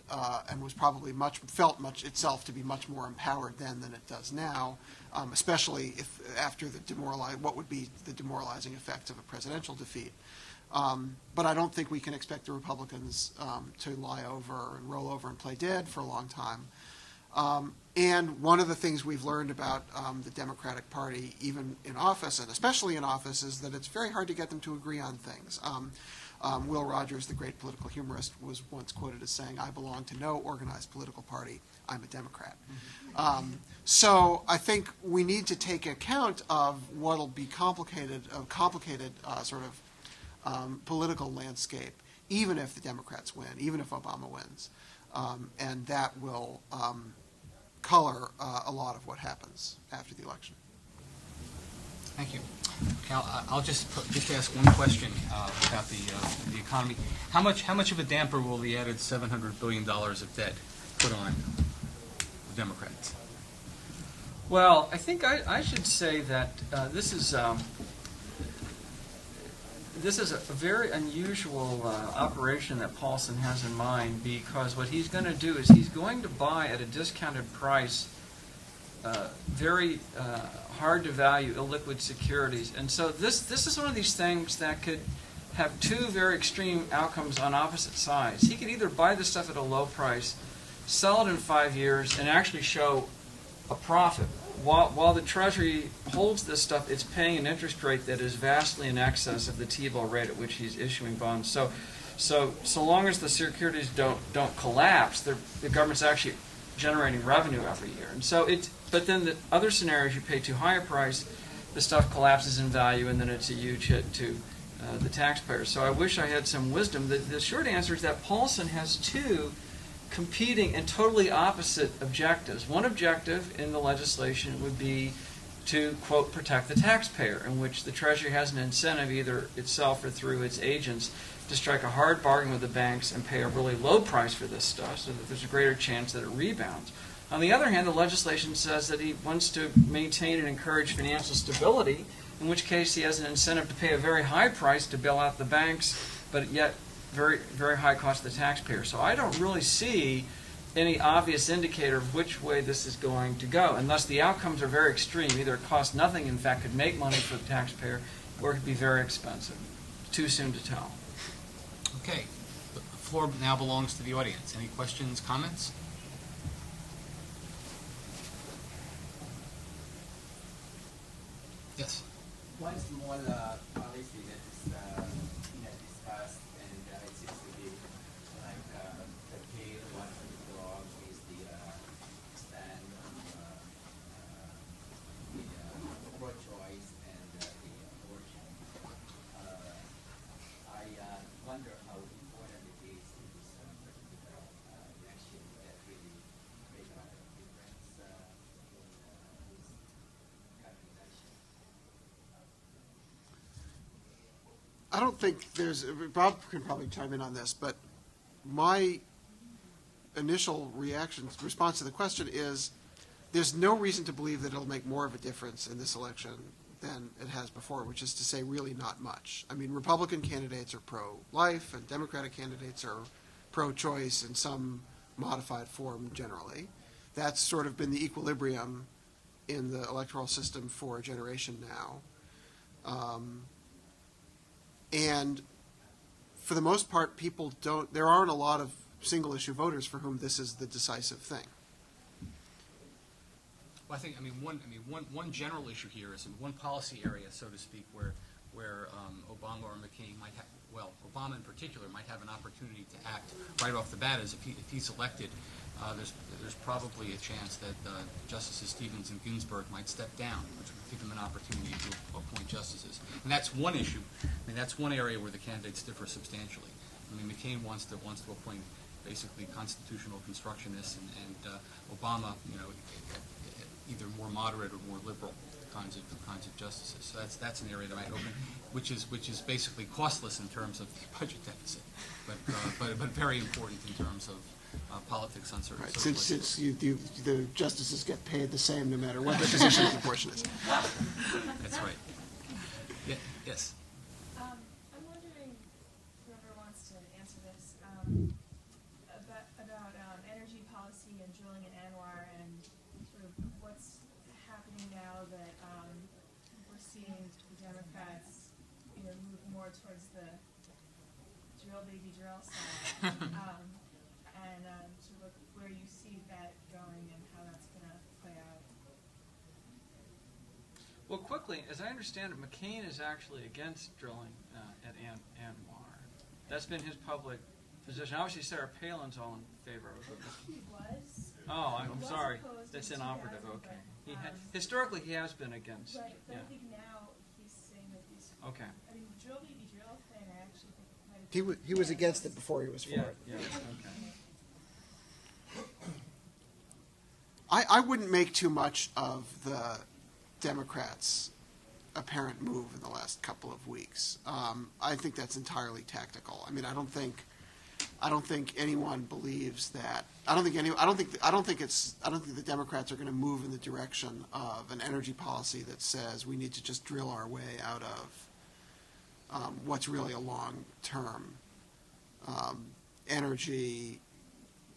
was probably felt itself to be much more empowered then than it does now, especially after what would be the demoralizing effects of a presidential defeat. But I don't think we can expect the Republicans to lie over and roll over and play dead for a long time. And one of the things we've learned about the Democratic Party, even in office, and especially in office, is that it's very hard to get them to agree on things. Will Rogers, the great political humorist, was once quoted as saying, "I belong to no organized political party. I'm a Democrat." So I think we need to take account of what will be a complicated sort of political landscape, even if the Democrats win, even if Obama wins. And that will color a lot of what happens after the election. Thank you. I'll just ask one question about the economy. How much of a damper will the added $700 billion of debt put on the Democrats? Well, I think I should say that this is a very unusual operation that Paulson has in mind, because what he's going to do is he's going to buy at a discounted price very hard to value illiquid securities. And so this is one of these things that could have two very extreme outcomes on opposite sides. He could either buy the stuff at a low price, sell it in 5 years, and actually show a profit. While the Treasury holds this stuff, it's paying an interest rate that is vastly in excess of the T-bill rate at which he's issuing bonds. So long as the securities don't collapse, the government's actually generating revenue every year. And so but then the other scenarios, you pay too high a price, the stuff collapses in value, and then it's a huge hit to the taxpayer. So I wish I had some wisdom. The short answer is that Paulson has two competing and totally opposite objectives. One objective in the legislation would be to, quote, protect the taxpayer, in which the Treasury has an incentive, either itself or through its agents, to strike a hard bargain with the banks and pay a really low price for this stuff so that there's a greater chance that it rebounds. On the other hand, the legislation says that he wants to maintain and encourage financial stability, in which case he has an incentive to pay a very high price to bail out the banks, but yet very, very high cost to the taxpayer. So I don't really see any obvious indicator of which way this is going to go, and thus the outcomes are very extreme. Either it costs nothing, in fact, could make money for the taxpayer, or it could be very expensive. Too soon to tell. Okay. The floor now belongs to the audience. Any questions, comments? Yes. One small policy that is discussed, and it seems to be like the tail one of the dog is the stand on the pro-choice and the abortion. I wonder how important it is in this particular election that really made a difference in this calculation. I don't think Bob can probably chime in on this, but my initial response to the question is there's no reason to believe that it'll make more of a difference in this election than it has before, which is to say really not much. I mean, Republican candidates are pro-life and Democratic candidates are pro-choice in some modified form generally. That's sort of been the equilibrium in the electoral system for a generation now. And for the most part, there aren't a lot of single-issue voters for whom this is the decisive thing. Well, one general issue here is in one policy area, so to speak, where Obama or McCain might have, well, Obama in particular might have an opportunity to act right off the bat. Is if he's elected, there's probably a chance that Justices Stevens and Ginsburg might step down, which would give them an opportunity to appoint justices. And that's one issue. I mean, that's one area where the candidates differ substantially. I mean, McCain wants to appoint basically constitutional constructionists, and Obama, either more moderate or more liberal kinds of justices. So that's an area that might open, which is basically costless in terms of the budget deficit, but very important in terms of politics on certain. Right. Since the justices get paid the same no matter what the position of the portion is. That's right. Yeah. Yes. I'm wondering, whoever wants to answer this, about energy policy and drilling in Anwar, and sort of what's happening now that we're seeing the Democrats, move more towards the drill baby drill side, and sort of where you see that going and how that's going to play out. Well, quickly, as I understand it, McCain is actually against drilling at Anwar. That's been his public position. Obviously, Sarah Palin's all in favor of it. He was. Oh, I'm He was sorry. opposed That's in inoperative. 2000, Okay. but, Historically, he has been against. Right, but Yeah. I think now he's saying that he's. Okay. I mean, the drill baby drill thing, I actually think might have. He was against it before he was for Yeah. it. Yeah. Okay. I wouldn't make too much of the Democrats' apparent move in the last couple of weeks. I think that's entirely tactical. I mean, I don't think anyone believes that. I don't think the Democrats are going to move in the direction of an energy policy that says we need to just drill our way out of what's really a long-term energy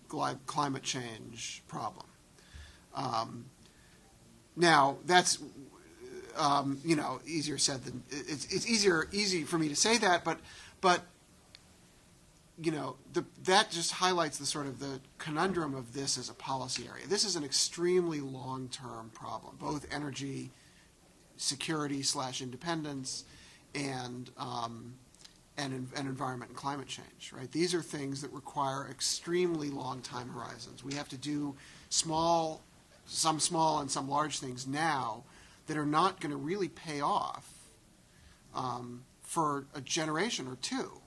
climate change problem. Now that's easier said than it's easy for me to say that, but that just highlights the sort of the conundrum of this as a policy area. This is an extremely long-term problem, both energy security / independence and environment and climate change. Right? These are things that require extremely long time horizons. We have to do some small and some large things now that are not going to really pay off for a generation or two,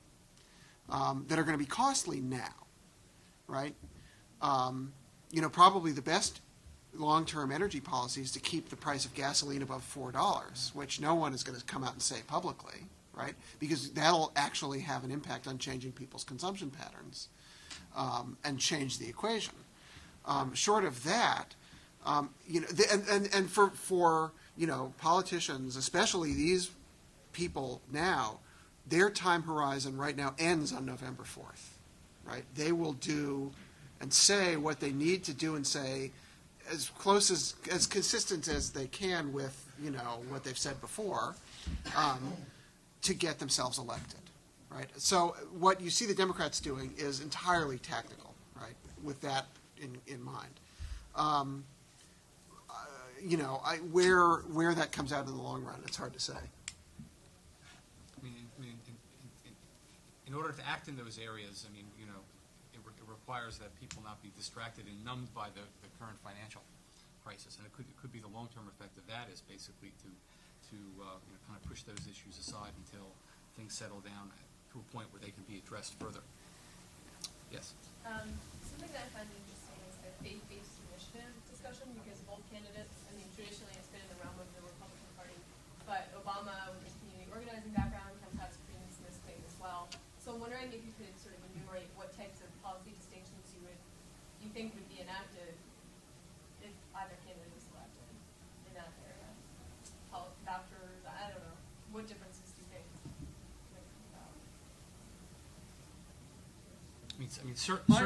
that are going to be costly now, right? Probably the best long-term energy policy is to keep the price of gasoline above $4, which no one is going to come out and say publicly, right? Because that'll actually have an impact on changing people's consumption patterns and change the equation. Short of that, and for politicians, especially these people now, their time horizon right now ends on November 4th, right? They will do and say what they need to do and say as close as consistent as they can with, what they've said before, to get themselves elected, right? So what you see the Democrats doing is entirely tactical, right, with that in mind. Where that comes out in the long run, it's hard to say. In order to act in those areas, it requires that people not be distracted and numbed by the current financial crisis, and it could be the long-term effect of that is basically to kind of push those issues aside until things settle down to a point where they can be addressed further. Yes. Something that I find interesting is the faith-based initiative discussion, because both candidates, traditionally it's been in the realm of the Republican Party, but Obama, with his community organizing background, kind of has credence in this claim as well. So I'm wondering if you could sort of enumerate what types of policy distinctions you think would be enacted if either candidate is elected in that area. Vouchers, I don't know. What differences do you think might come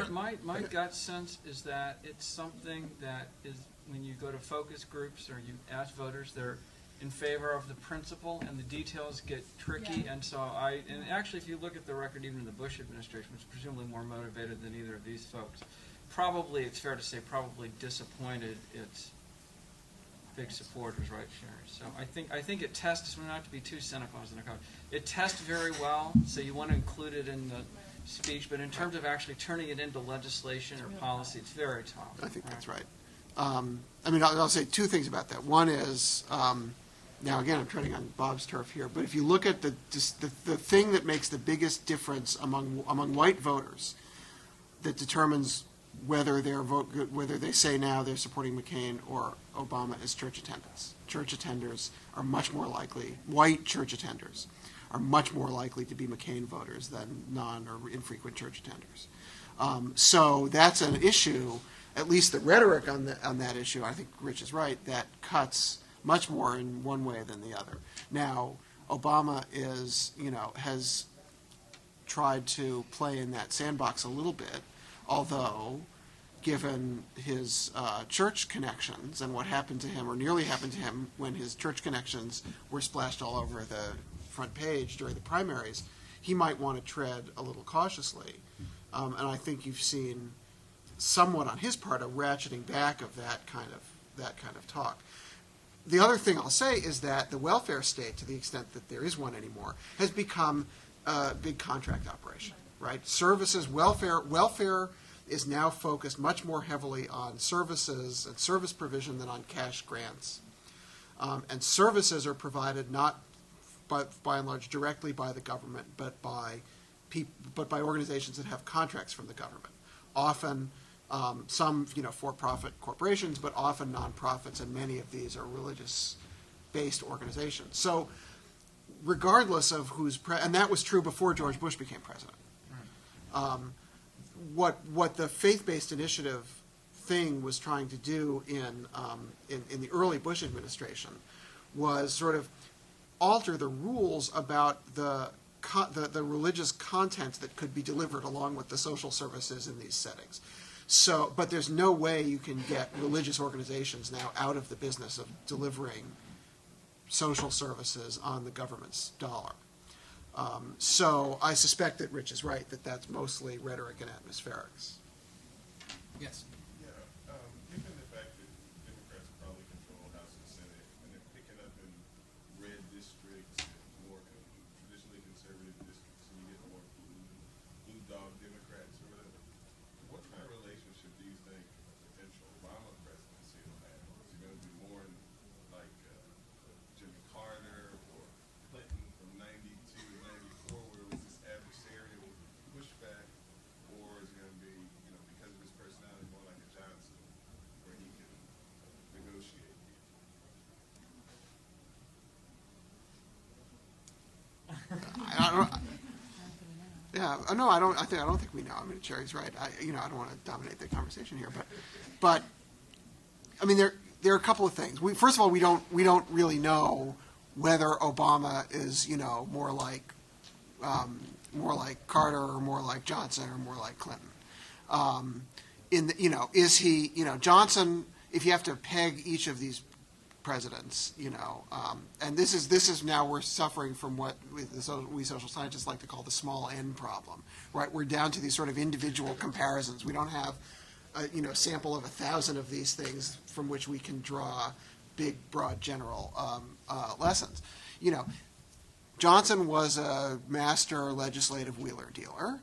about? My gut sense is that it's something that is, when you go to focus groups or you ask voters, they're in favor of the principle, and the details get tricky. Yeah. And actually, if you look at the record, even in the Bush administration, which is presumably more motivated than either of these folks, probably, it's fair to say, probably disappointed its big supporters, right, Sherry? So I think it tests, not to be too cynical as an economist, it tests very well, so you want to include it in the speech, but in terms of actually turning it into legislation or policy, it's very tough. I think that's right. I'll say two things about that. One is, now again, I'm treading on Bob's turf here, but if you look at the thing that makes the biggest difference among white voters that determines whether they say now they're supporting McCain or Obama is church attendance. Church attenders are much more likely, white church attenders are much more likely to be McCain voters than non or infrequent church attenders. So that's an issue, at least the rhetoric on that issue, I think Rich is right, that cuts much more in one way than the other. Now, Obama has tried to play in that sandbox a little bit, although given his church connections and what happened to him, or nearly happened to him, when his church connections were splashed all over the front page during the primaries, he might want to tread a little cautiously. And I think you've seen somewhat on his part a ratcheting back of that kind of talk. The other thing I'll say is that the welfare state, to the extent that there is one anymore, has become a big contract operation, right? Services, welfare is now focused much more heavily on services and service provision than on cash grants. And services are provided not by and large directly by the government, but by organizations that have contracts from the government. Often some for-profit corporations, but often nonprofits, and many of these are religious-based organizations. So regardless of who's and that was true before George Bush became president. What the faith-based initiative thing was trying to do in the early Bush administration was sort of alter the rules about the religious content that could be delivered along with the social services in these settings. So, but there's no way you can get religious organizations now out of the business of delivering social services on the government's dollar. So I suspect that Rich is right, that that's mostly rhetoric and atmospherics. Yes. Yeah, given the fact that Democrats probably control House and Senate, and they're picking up in red districts, more traditionally conservative districts, and you get more blue dog Democrats or whatever, what kind of relationship do you think a potential Obama presidency will have? Is it going to be more like Jimmy Carter or Clinton from 92 to 94, where it was this adversarial pushback, or is it going to be, because of his personality, more like a Johnson, where he can negotiate? I don't think we know. I mean, Sherry's right. I don't want to dominate the conversation here, but I mean, there are a couple of things. First of all, we don't really know whether Obama is more like Carter or more like Johnson or more like Clinton. Is he Johnson? If you have to peg each of these presidents, and this is now we're suffering from what we social scientists like to call the small n problem, right? We're down to these sort of individual comparisons. We don't have a sample of 1,000 of these things from which we can draw big, broad, general lessons. Johnson was a master legislative wheeler dealer.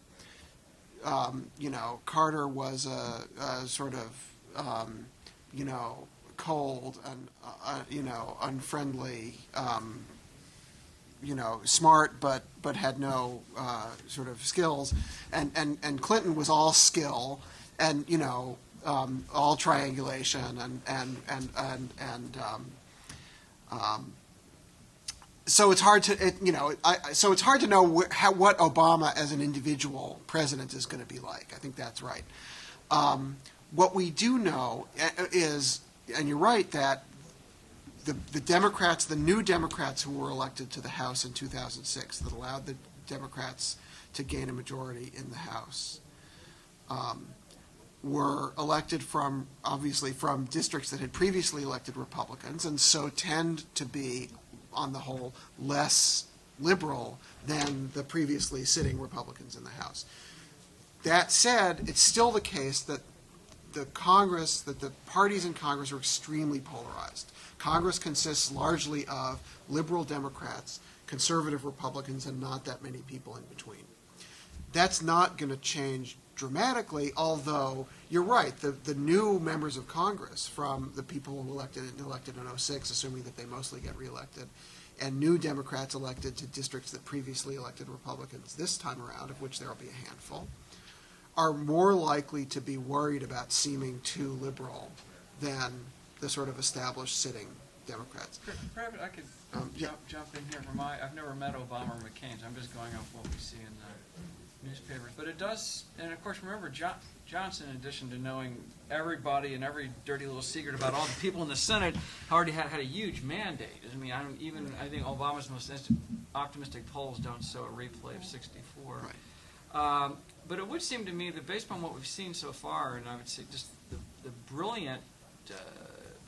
Carter was a sort of cold and unfriendly, smart but had no sort of skills, and Clinton was all skill and all triangulation so it's hard to know what Obama as an individual president is going to be like. I think that's right. What we do know is, and you're right, that the Democrats, the new Democrats who were elected to the House in 2006, that allowed the Democrats to gain a majority in the House, were elected obviously from districts that had previously elected Republicans, and so tend to be, on the whole, less liberal than the previously sitting Republicans in the House. That said, it's still the case that the parties in Congress are extremely polarized. Congress consists largely of liberal Democrats, conservative Republicans, and not that many people in between. That's not going to change dramatically, although you're right, the new members of Congress, from the people who elected in 06, assuming that they mostly get reelected, and new Democrats elected to districts that previously elected Republicans this time around, of which there will be a handful, are more likely to be worried about seeming too liberal than the sort of established sitting Democrats. Perhaps I could jump in here. I've never met Obama or McCain, so I'm just going off what we see in the newspapers. But it does, and of course, remember, Johnson, in addition to knowing everybody and every dirty little secret about all the people in the Senate, already had a huge mandate. I mean, I think Obama's most optimistic polls don't show a replay of 64. Right. But it would seem to me that based on what we've seen so far, and I would say just the brilliant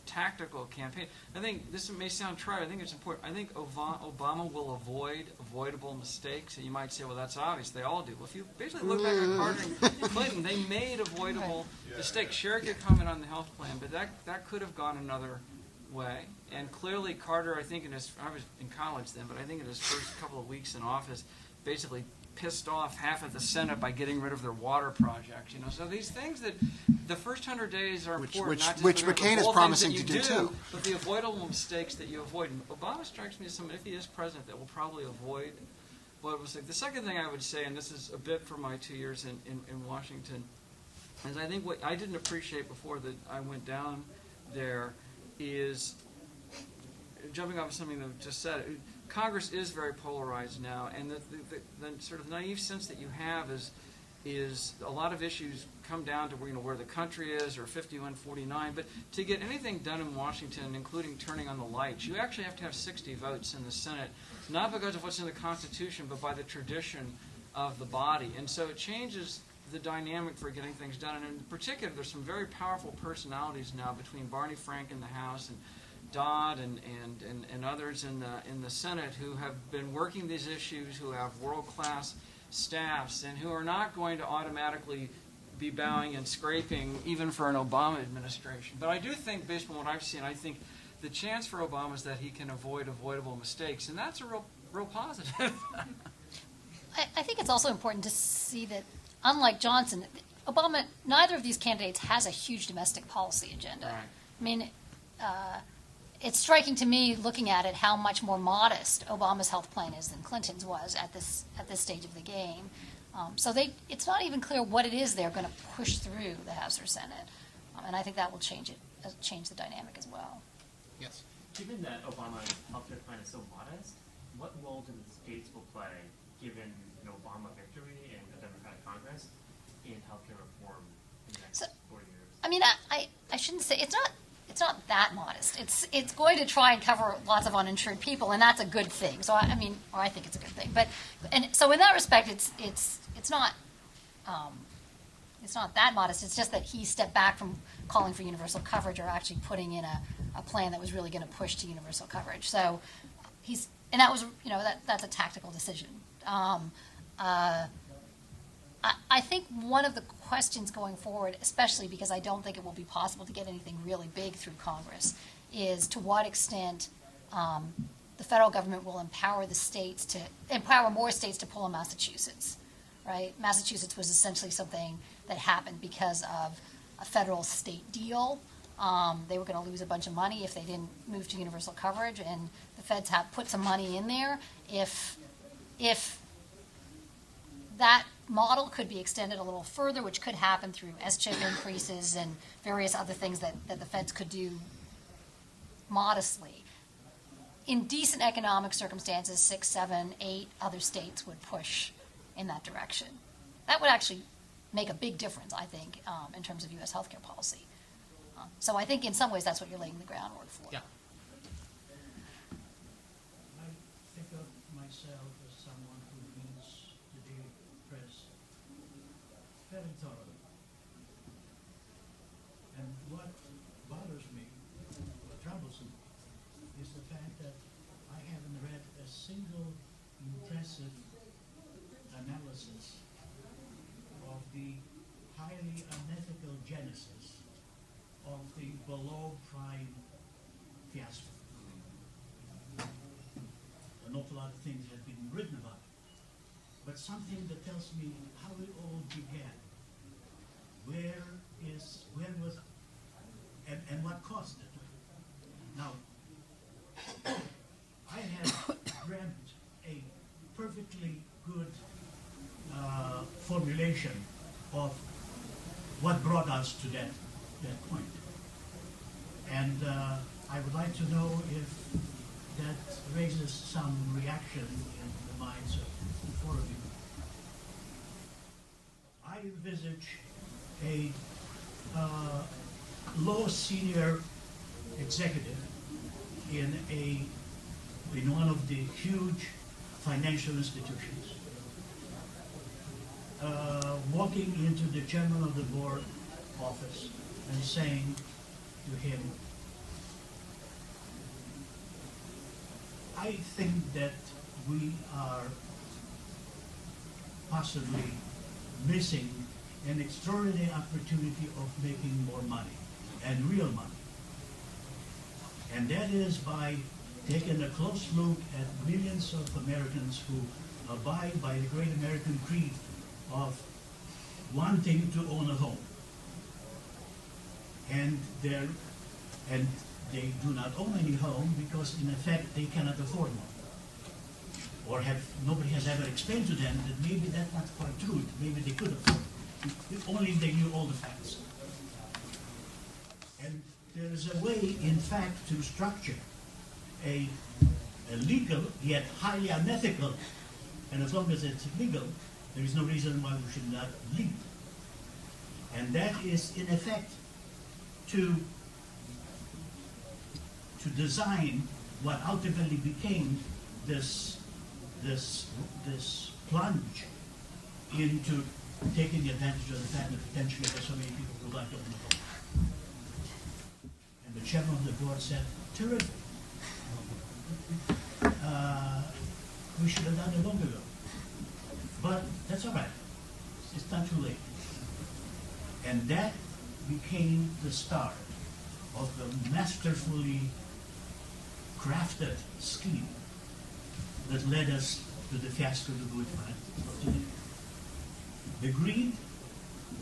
tactical campaign, I think this may sound trite, I think it's important. I think Obama will avoid avoidable mistakes. And you might say, well, that's obvious. They all do. Well, if you basically look back at Carter and Clinton, they made avoidable mistakes. Sherry could comment on the health plan, but that could have gone another way. And clearly Carter, I think I was in college then, but I think in his first couple of weeks in office, basically pissed off half of the Senate by getting rid of their water project. So these things that the first 100 days are important, not just which for the McCain is whole promising things to that do you too. but the avoidable mistakes that you avoid. And Obama strikes me as someone, if he is president, that will probably avoid what was like. The second thing I would say, and this is a bit from my 2 years in Washington, is I think what I didn't appreciate before that I went down there is, jumping off of something that was just said, Congress is very polarized now, and the sort of naive sense that you have is a lot of issues come down to where the country is, or 51-49. But to get anything done in Washington, including turning on the lights, you actually have to have 60 votes in the Senate, not because of what's in the Constitution, but by the tradition of the body. And so it changes the dynamic for getting things done. And in particular, there's some very powerful personalities now between Barney Frank in the House and Dodd and others in the Senate who have been working these issues, who have world-class staffs, and who are not going to automatically be bowing and scraping even for an Obama administration. But I do think, based on what I've seen, I think the chance for Obama is that he can avoid avoidable mistakes, and that's a real positive. I think it's also important to see that, unlike Johnson, Obama, neither of these candidates has a huge domestic policy agenda. Right. I mean, it's striking to me, looking at it, how much more modest Obama's health plan is than Clinton's was at this stage of the game. So it's not even clear what it is they're going to push through the House or Senate, and I think that will change the dynamic as well. Yes. Given that Obama's healthcare plan is so modest, what role do the states will play, given an Obama victory in a Democratic Congress, in healthcare reform in the next 4 years? I mean, I shouldn't say it's not that modest. It's going to try and cover lots of uninsured people, and that's a good thing. So I think it's a good thing. And so in that respect, it's not that modest. It's just that he stepped back from calling for universal coverage, or actually putting in a plan that was really going to push to universal coverage. So that was that's a tactical decision. I think one of the questions going forward, especially because I don't think it will be possible to get anything really big through Congress, is to what extent the federal government will empower more states to pull in Massachusetts. Right? Massachusetts was essentially something that happened because of a federal-state deal. They were going to lose a bunch of money if they didn't move to universal coverage, and the feds have put some money in there. If that model could be extended a little further, which could happen through S-chip increases and various other things that the feds could do modestly. In decent economic circumstances, 6, 7, 8 other states would push in that direction. That would actually make a big difference, I think, in terms of U.S. healthcare policy. So I think in some ways that's what you're laying the groundwork for. Yeah. I think of myself as someone who reads the daily press very thoroughly. And what bothers me, what troubles me, is the fact that I haven't read a single impressive analysis of the highly unethical genesis of the below prime fiasco. An awful lot of things have been written about it, but something that tells me how it all began. Where was it? And what caused it? Now, I have dreamt a perfectly good formulation of what brought us to that point. And I would like to know if that raises some reaction in the minds of the four of you. I envisage a low senior executive in one of the huge financial institutions walking into the chairman of the board office and saying to him, I think that we are possibly missing an extraordinary opportunity of making more money, and real money. And that is by taking a close look at millions of Americans who abide by the great American creed of wanting to own a home. And they do not own any home because, in effect, they cannot afford one. Or nobody has ever explained to them that maybe that's not quite true. Maybe they could afford it, if only they knew all the facts. And there is a way, in fact, to structure a legal yet highly unethical, and as long as it's legal, there is no reason why we should not lead. And that is, in effect, to design what ultimately became this plunge into taking advantage of the fact that potentially there's so many people who would like to own a home. And the chairman of the board said, terrific. We should have done it long ago. But that's all right. It's not too late. And that became the start of the masterfully crafted scheme that led us to the fiasco of the Glied of today. The greed,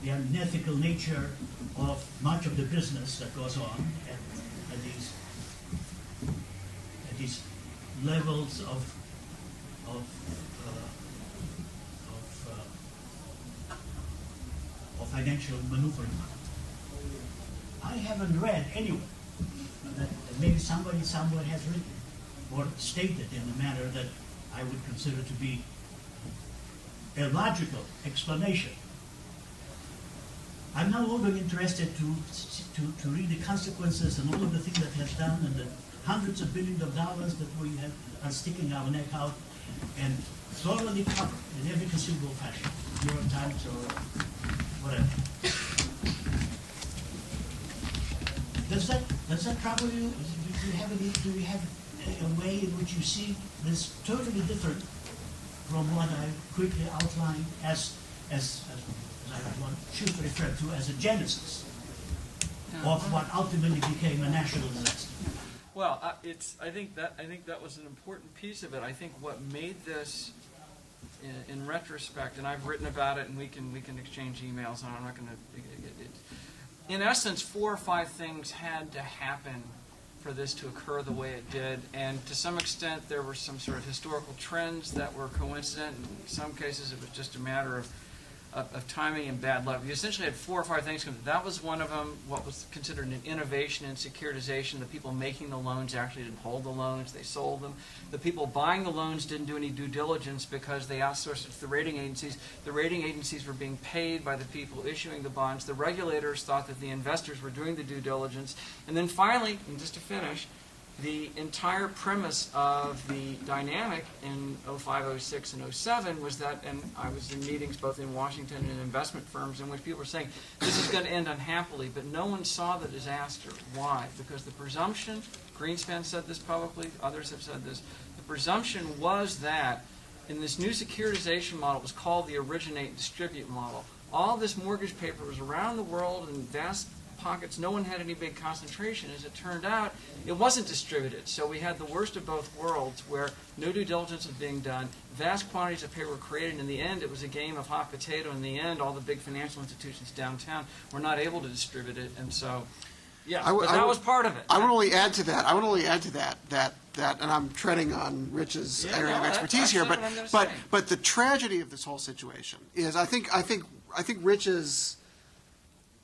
the unethical nature of much of the business that goes on at these levels of financial maneuvering. I haven't read anywhere that maybe somebody somewhere has written or stated in a manner that I would consider to be a logical explanation. I'm no longer interested to read the consequences and all of the things that has done and the hundreds of billions of dollars that we are sticking our neck out and thoroughly covered in every conceivable fashion, New York Times or whatever. Does that trouble you? Do we have a way in which you see this totally different from what I quickly outlined as I want to refer to as a genesis of what ultimately became a national disaster? Well, I think that was an important piece of it. I think what made this, in retrospect, and I've written about it, and we can exchange emails, and I'm not going to. In essence, 4 or 5 things had to happen for this to occur the way it did, and to some extent there were some sort of historical trends that were coincident. In some cases, it was just a matter of timing and bad luck. You essentially had 4 or 5 things come. That was one of them. What was considered an innovation in securitization. The people making the loans actually didn't hold the loans. They sold them. The people buying the loans didn't do any due diligence because they outsourced it to the rating agencies. The rating agencies were being paid by the people issuing the bonds. The regulators thought that the investors were doing the due diligence. And then finally, and just to finish, the entire premise of the dynamic in 05, 06, and 07 was that, and I was in meetings both in Washington and in investment firms in which people were saying, this is going to end unhappily, but no one saw the disaster. Why? Because the presumption, Greenspan said this publicly, others have said this, the presumption was that in this new securitization model, it was called the originate and distribute model. All this mortgage paper was around the world in vast pockets. No one had any big concentration. As it turned out, it wasn't distributed. So we had the worst of both worlds where no due diligence was being done, vast quantities of paper were created. In the end, it was a game of hot potato. In the end, all the big financial institutions downtown were not able to distribute it. And so, yeah, that was part of it. I would only add to that, and I'm treading on Rich's area of expertise here, but the tragedy of this whole situation is I think Rich's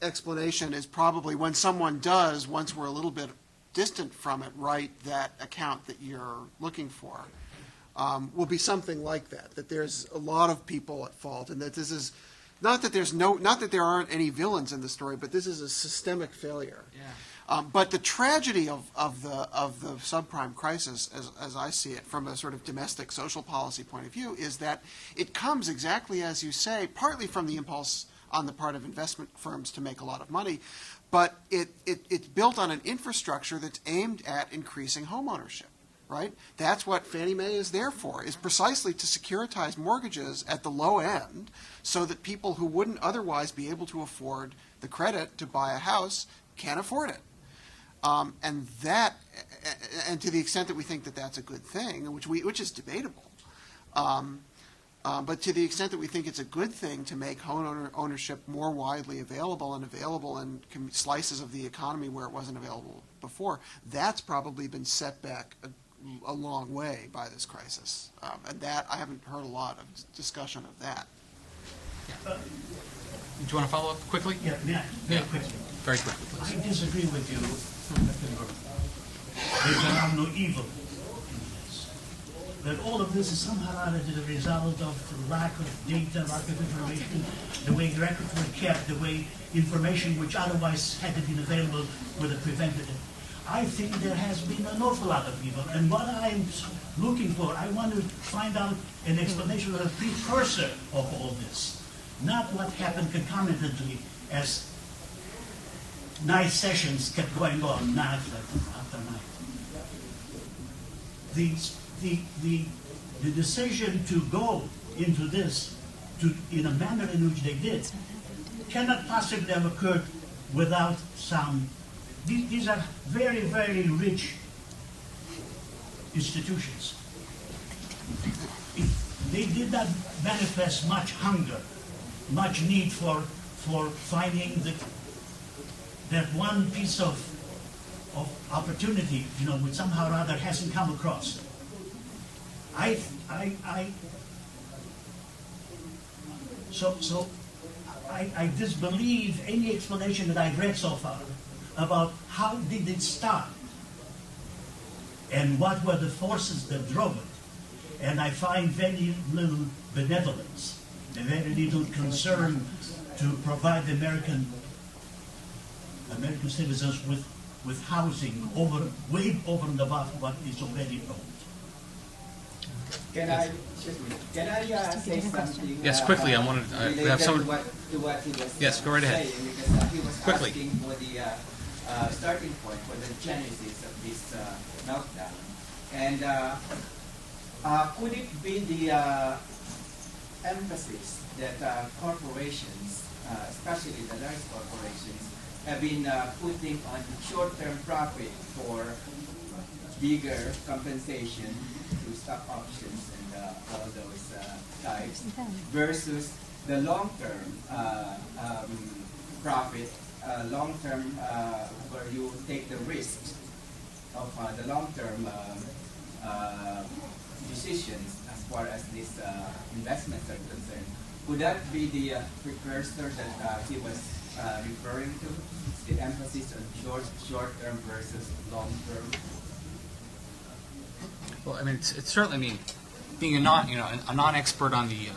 explanation is probably when someone does, once we're a little bit distant from it, write that account that you're looking for, will be something like that there's a lot of people at fault, and that this is not that there aren't any villains in the story, but this is a systemic failure. Yeah. But the tragedy of the subprime crisis, as I see it, from a sort of domestic social policy point of view, is that it comes exactly as you say, partly from the impulse on the part of investment firms to make a lot of money, but it's built on an infrastructure that's aimed at increasing home ownership, right? That's what Fannie Mae is there for, is precisely to securitize mortgages at the low end so that people who wouldn't otherwise be able to afford the credit to buy a house can afford it. And to the extent that we think that that's a good thing, which is debatable, But to the extent that we think it's a good thing to make home ownership more widely available and available in slices of the economy where it wasn't available before, that's probably been set back a long way by this crisis. And that, I haven't heard a lot of discussion of that. Do you want to follow up quickly? Yeah, very quickly. Very quickly, please. I disagree with you, Dr. Burke. There are no evil in this. That all of this is somehow or other the result of the lack of data, lack of information, the way records were kept, the way information which otherwise had been available would have prevented it. I think there has been an awful lot of evil, and what I'm looking for, I want to find out an explanation of the precursor of all this, not what happened concomitantly as night sessions kept going on, night after night. The decision to go into this in a manner in which they did cannot possibly have occurred without some. These are very, very rich institutions. They did not manifest much hunger, much need for finding that one piece of opportunity, which somehow or other hasn't come across. So I disbelieve any explanation that I've read so far about how did it start and what were the forces that drove it. And I find very little benevolence and very little concern to provide the American citizens with housing way over and above what is already owned. Can I say something? Yes, quickly. I wanted to have someone. To what he was Yes, go right ahead. saying, because he was Quickly. asking for the starting point for the genesis of this meltdown, and could it be the emphasis that corporations, especially the large corporations, have been putting on short-term profit for bigger compensation through stock options and all those types, versus the long-term profit, long-term where you take the risk of the long-term decisions as far as these investments are concerned? Would that be the precursor that he was referring to, the emphasis on short-term versus long-term? Well, I mean, it's certainly. I mean, being a non-expert on the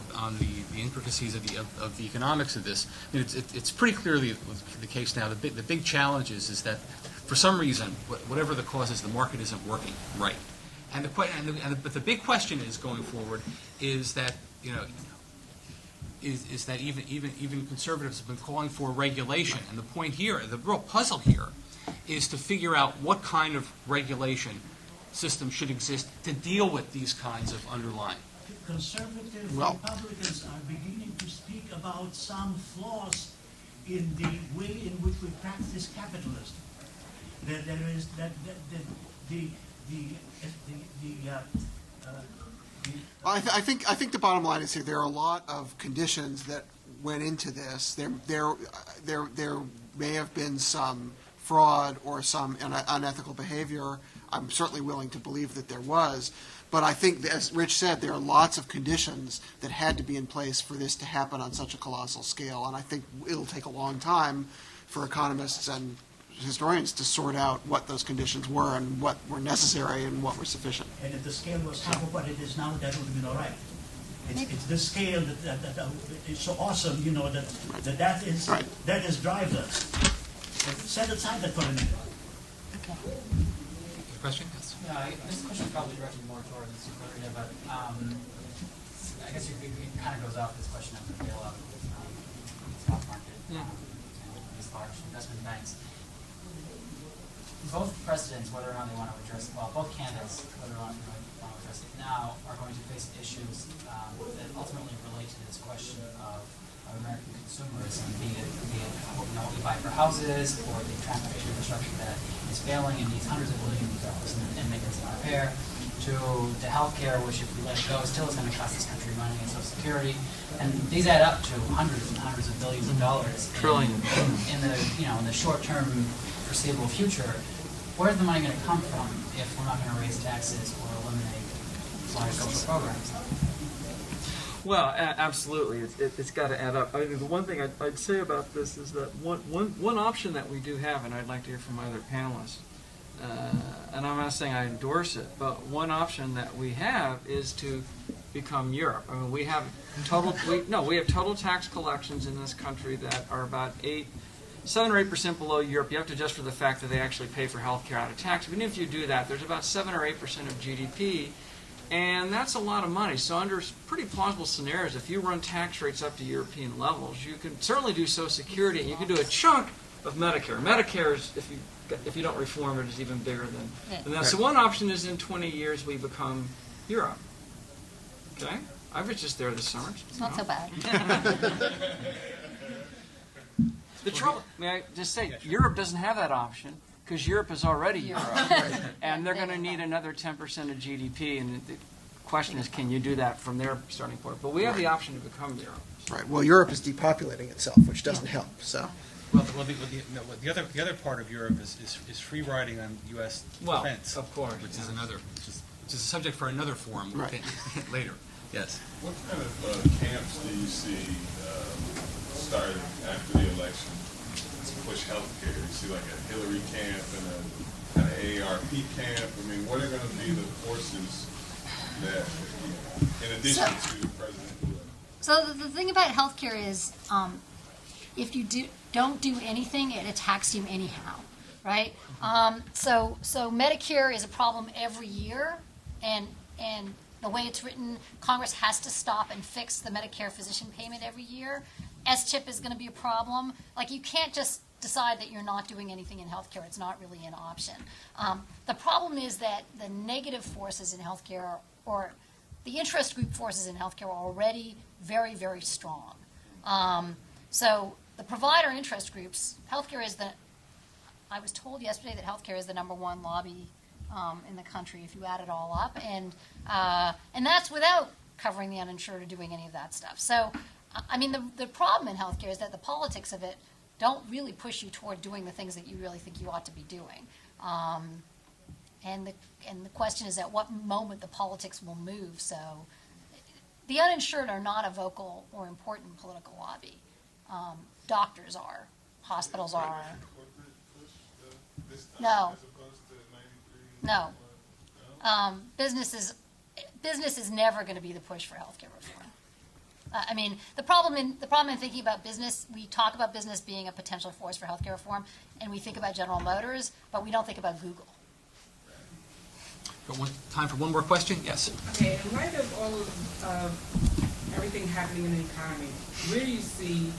intricacies of the economics of this, I mean, it's pretty clearly the case now. The big challenge is that for some reason, whatever the cause is, the market isn't working right. But the big question is going forward is that is that even conservatives have been calling for regulation, and the point here, the real puzzle here, is to figure out what kind of regulation system should exist to deal with these kinds of underlying. Conservative Republicans are beginning to speak about some flaws in the way in which we practice capitalism. I think the bottom line is here. There are a lot of conditions that went into this. There may have been some fraud or some unethical behavior. I'm certainly willing to believe that there was. But I think, as Rich said, there are lots of conditions that had to be in place for this to happen on such a colossal scale. And I think it'll take a long time for economists and historians to sort out what those conditions were and what were necessary and what were sufficient. And if the scale was half of what it is now, that would have been all right. It's the scale that is so awesome, that is drives us. Set aside that for a minute. Question? Yes. Yeah, this question is probably directed more towards Clarida, but I guess it kind of goes off this question of the bailout of the stock market and these large investment banks. Both presidents, whether or not they want to address, both candidates, whether or not they want to address it now, are going to face issues that ultimately relate to this question of American consumerism, be it what we buy for houses or the transportation infrastructure that is failing and needs hundreds of billions of dollars and maintenance and repair, to healthcare, which if we let it go, still is going to cost this country money and Social Security, and these add up to hundreds and hundreds of billions of dollars. Trillion. In the in the short-term foreseeable future, where's the money going to come from if we're not going to raise taxes or eliminate large social programs? Well, absolutely. It's got to add up. I mean, the one thing I'd say about this is that one option that we do have, and I'd like to hear from my other panelists, and I'm not saying I endorse it, but one option that we have is to become Europe. I mean, we have total tax collections in this country that are about 7 or 8% below Europe. You have to adjust for the fact that they actually pay for health care out of tax. But even if you do that, there's about 7 or 8% of GDP, and that's a lot of money. So under pretty plausible scenarios, if you run tax rates up to European levels, you can certainly do Social Security, and you can do a chunk of Medicare. Medicare is, if you don't reform it, is even bigger than that. So one option is in 20 years we become Europe. Okay? I was just there this summer. It's not so bad. The trouble, may I just say, Europe doesn't have that option because Europe is already Europe. And they're going to need another 10% of GDP. And the question is, can you do that from their starting point? But we have the option to become Europe. Right. Well, Europe is depopulating itself, which doesn't help. So. Well, the other part of Europe is free riding on U.S. defense. Of course. Which is which is a subject for another forum later. Yes. What kind of camps do you see starting after the election to push health care? You see like a Hillary camp and a kind of AARP camp. I mean, what are going to be the forces that, in addition to President Bush? So the thing about healthcare is, if you don't do anything, it attacks you anyhow, right? So Medicare is a problem every year, and the way it's written, Congress has to stop and fix the Medicare physician payment every year. SCHIP is going to be a problem. Like, you can't just decide that you're not doing anything in healthcare. It's not really an option. The problem is that the negative forces in healthcare, or the interest group forces in healthcare, are already very, very strong. So the provider interest groups, healthcare is I was told yesterday that healthcare is the #1 lobby in the country if you add it all up, and that's without covering the uninsured or doing any of that stuff. So, I mean, the problem in healthcare is that the politics of it don't really push you toward doing the things that you really think you ought to be doing. And the question is, at what moment the politics will move. So, the uninsured are not a vocal or important political lobby. Doctors are, hospitals are. No. No. Business is never going to be the push for healthcare reform. I mean, the problem in thinking about business, we talk about business being a potential force for healthcare reform, and we think about General Motors, but we don't think about Google. Time for one more question? Yes. Okay, in light of all of everything happening in the economy, where do you see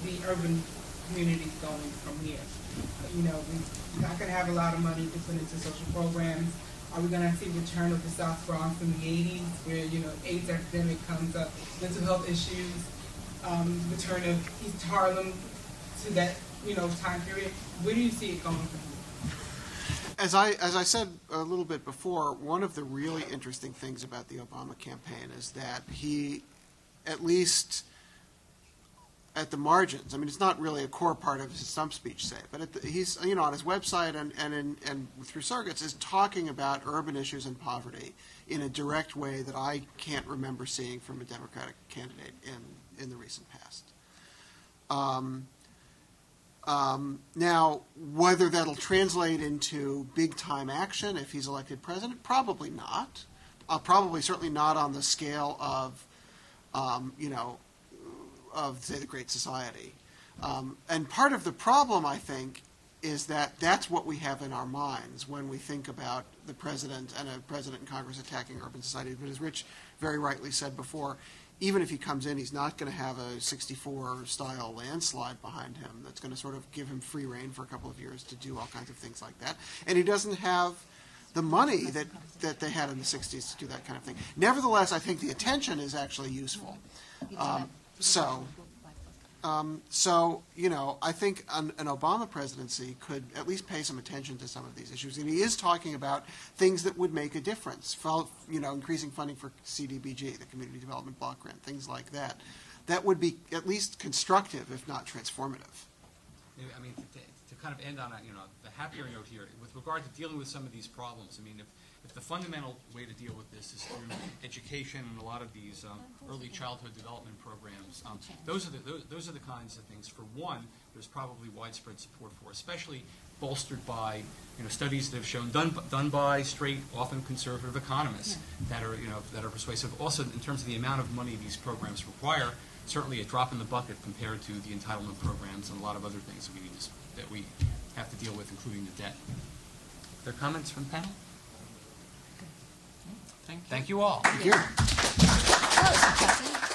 the urban communities going from here? You know, we're not going to have a lot of money to put into social programs. Are we going to see a return of the South Bronx in the 80s, where, you know, AIDS epidemic comes up, mental health issues, return of East Harlem to that, you know, time period? Where do you see it going from here? As I said a little bit before, one of the really interesting things about the Obama campaign is that he, at least at the margins, I mean, it's not really a core part of his stump speech, say, but he's, you know, on his website and through surrogates is talking about urban issues and poverty in a direct way that I can't remember seeing from a Democratic candidate in the recent past. Now, whether that'll translate into big-time action if he's elected president, probably not. Probably certainly not on the scale of, you know, of, say, the Great Society. And part of the problem, I think, is that that's what we have in our minds when we think about the president and a president and Congress attacking urban society. But as Rich very rightly said before, even if he comes in, he's not going to have a 64-style landslide behind him that's going to sort of give him free rein for a couple of years to do all kinds of things like that. And he doesn't have the money that they had in the 60s to do that kind of thing. Nevertheless, I think the attention is actually useful. So, I think an Obama presidency could at least pay some attention to some of these issues. And he is talking about things that would make a difference, increasing funding for CDBG, the Community Development Block Grant, things like that. That would be at least constructive, if not transformative. I mean, to kind of end on the happier note here, with regard to dealing with some of these problems, I mean, if the fundamental way to deal with this is through education and a lot of these early childhood development programs, those are the kinds of things. For one, there's probably widespread support for, especially bolstered by studies that have shown done by straight, often conservative economists that are persuasive. Also, in terms of the amount of money these programs require, certainly a drop in the bucket compared to the entitlement programs and a lot of other things that we have to deal with, including the debt. Are there comments from the panel? Thank you. Thank you all. Thank you. That was impressive.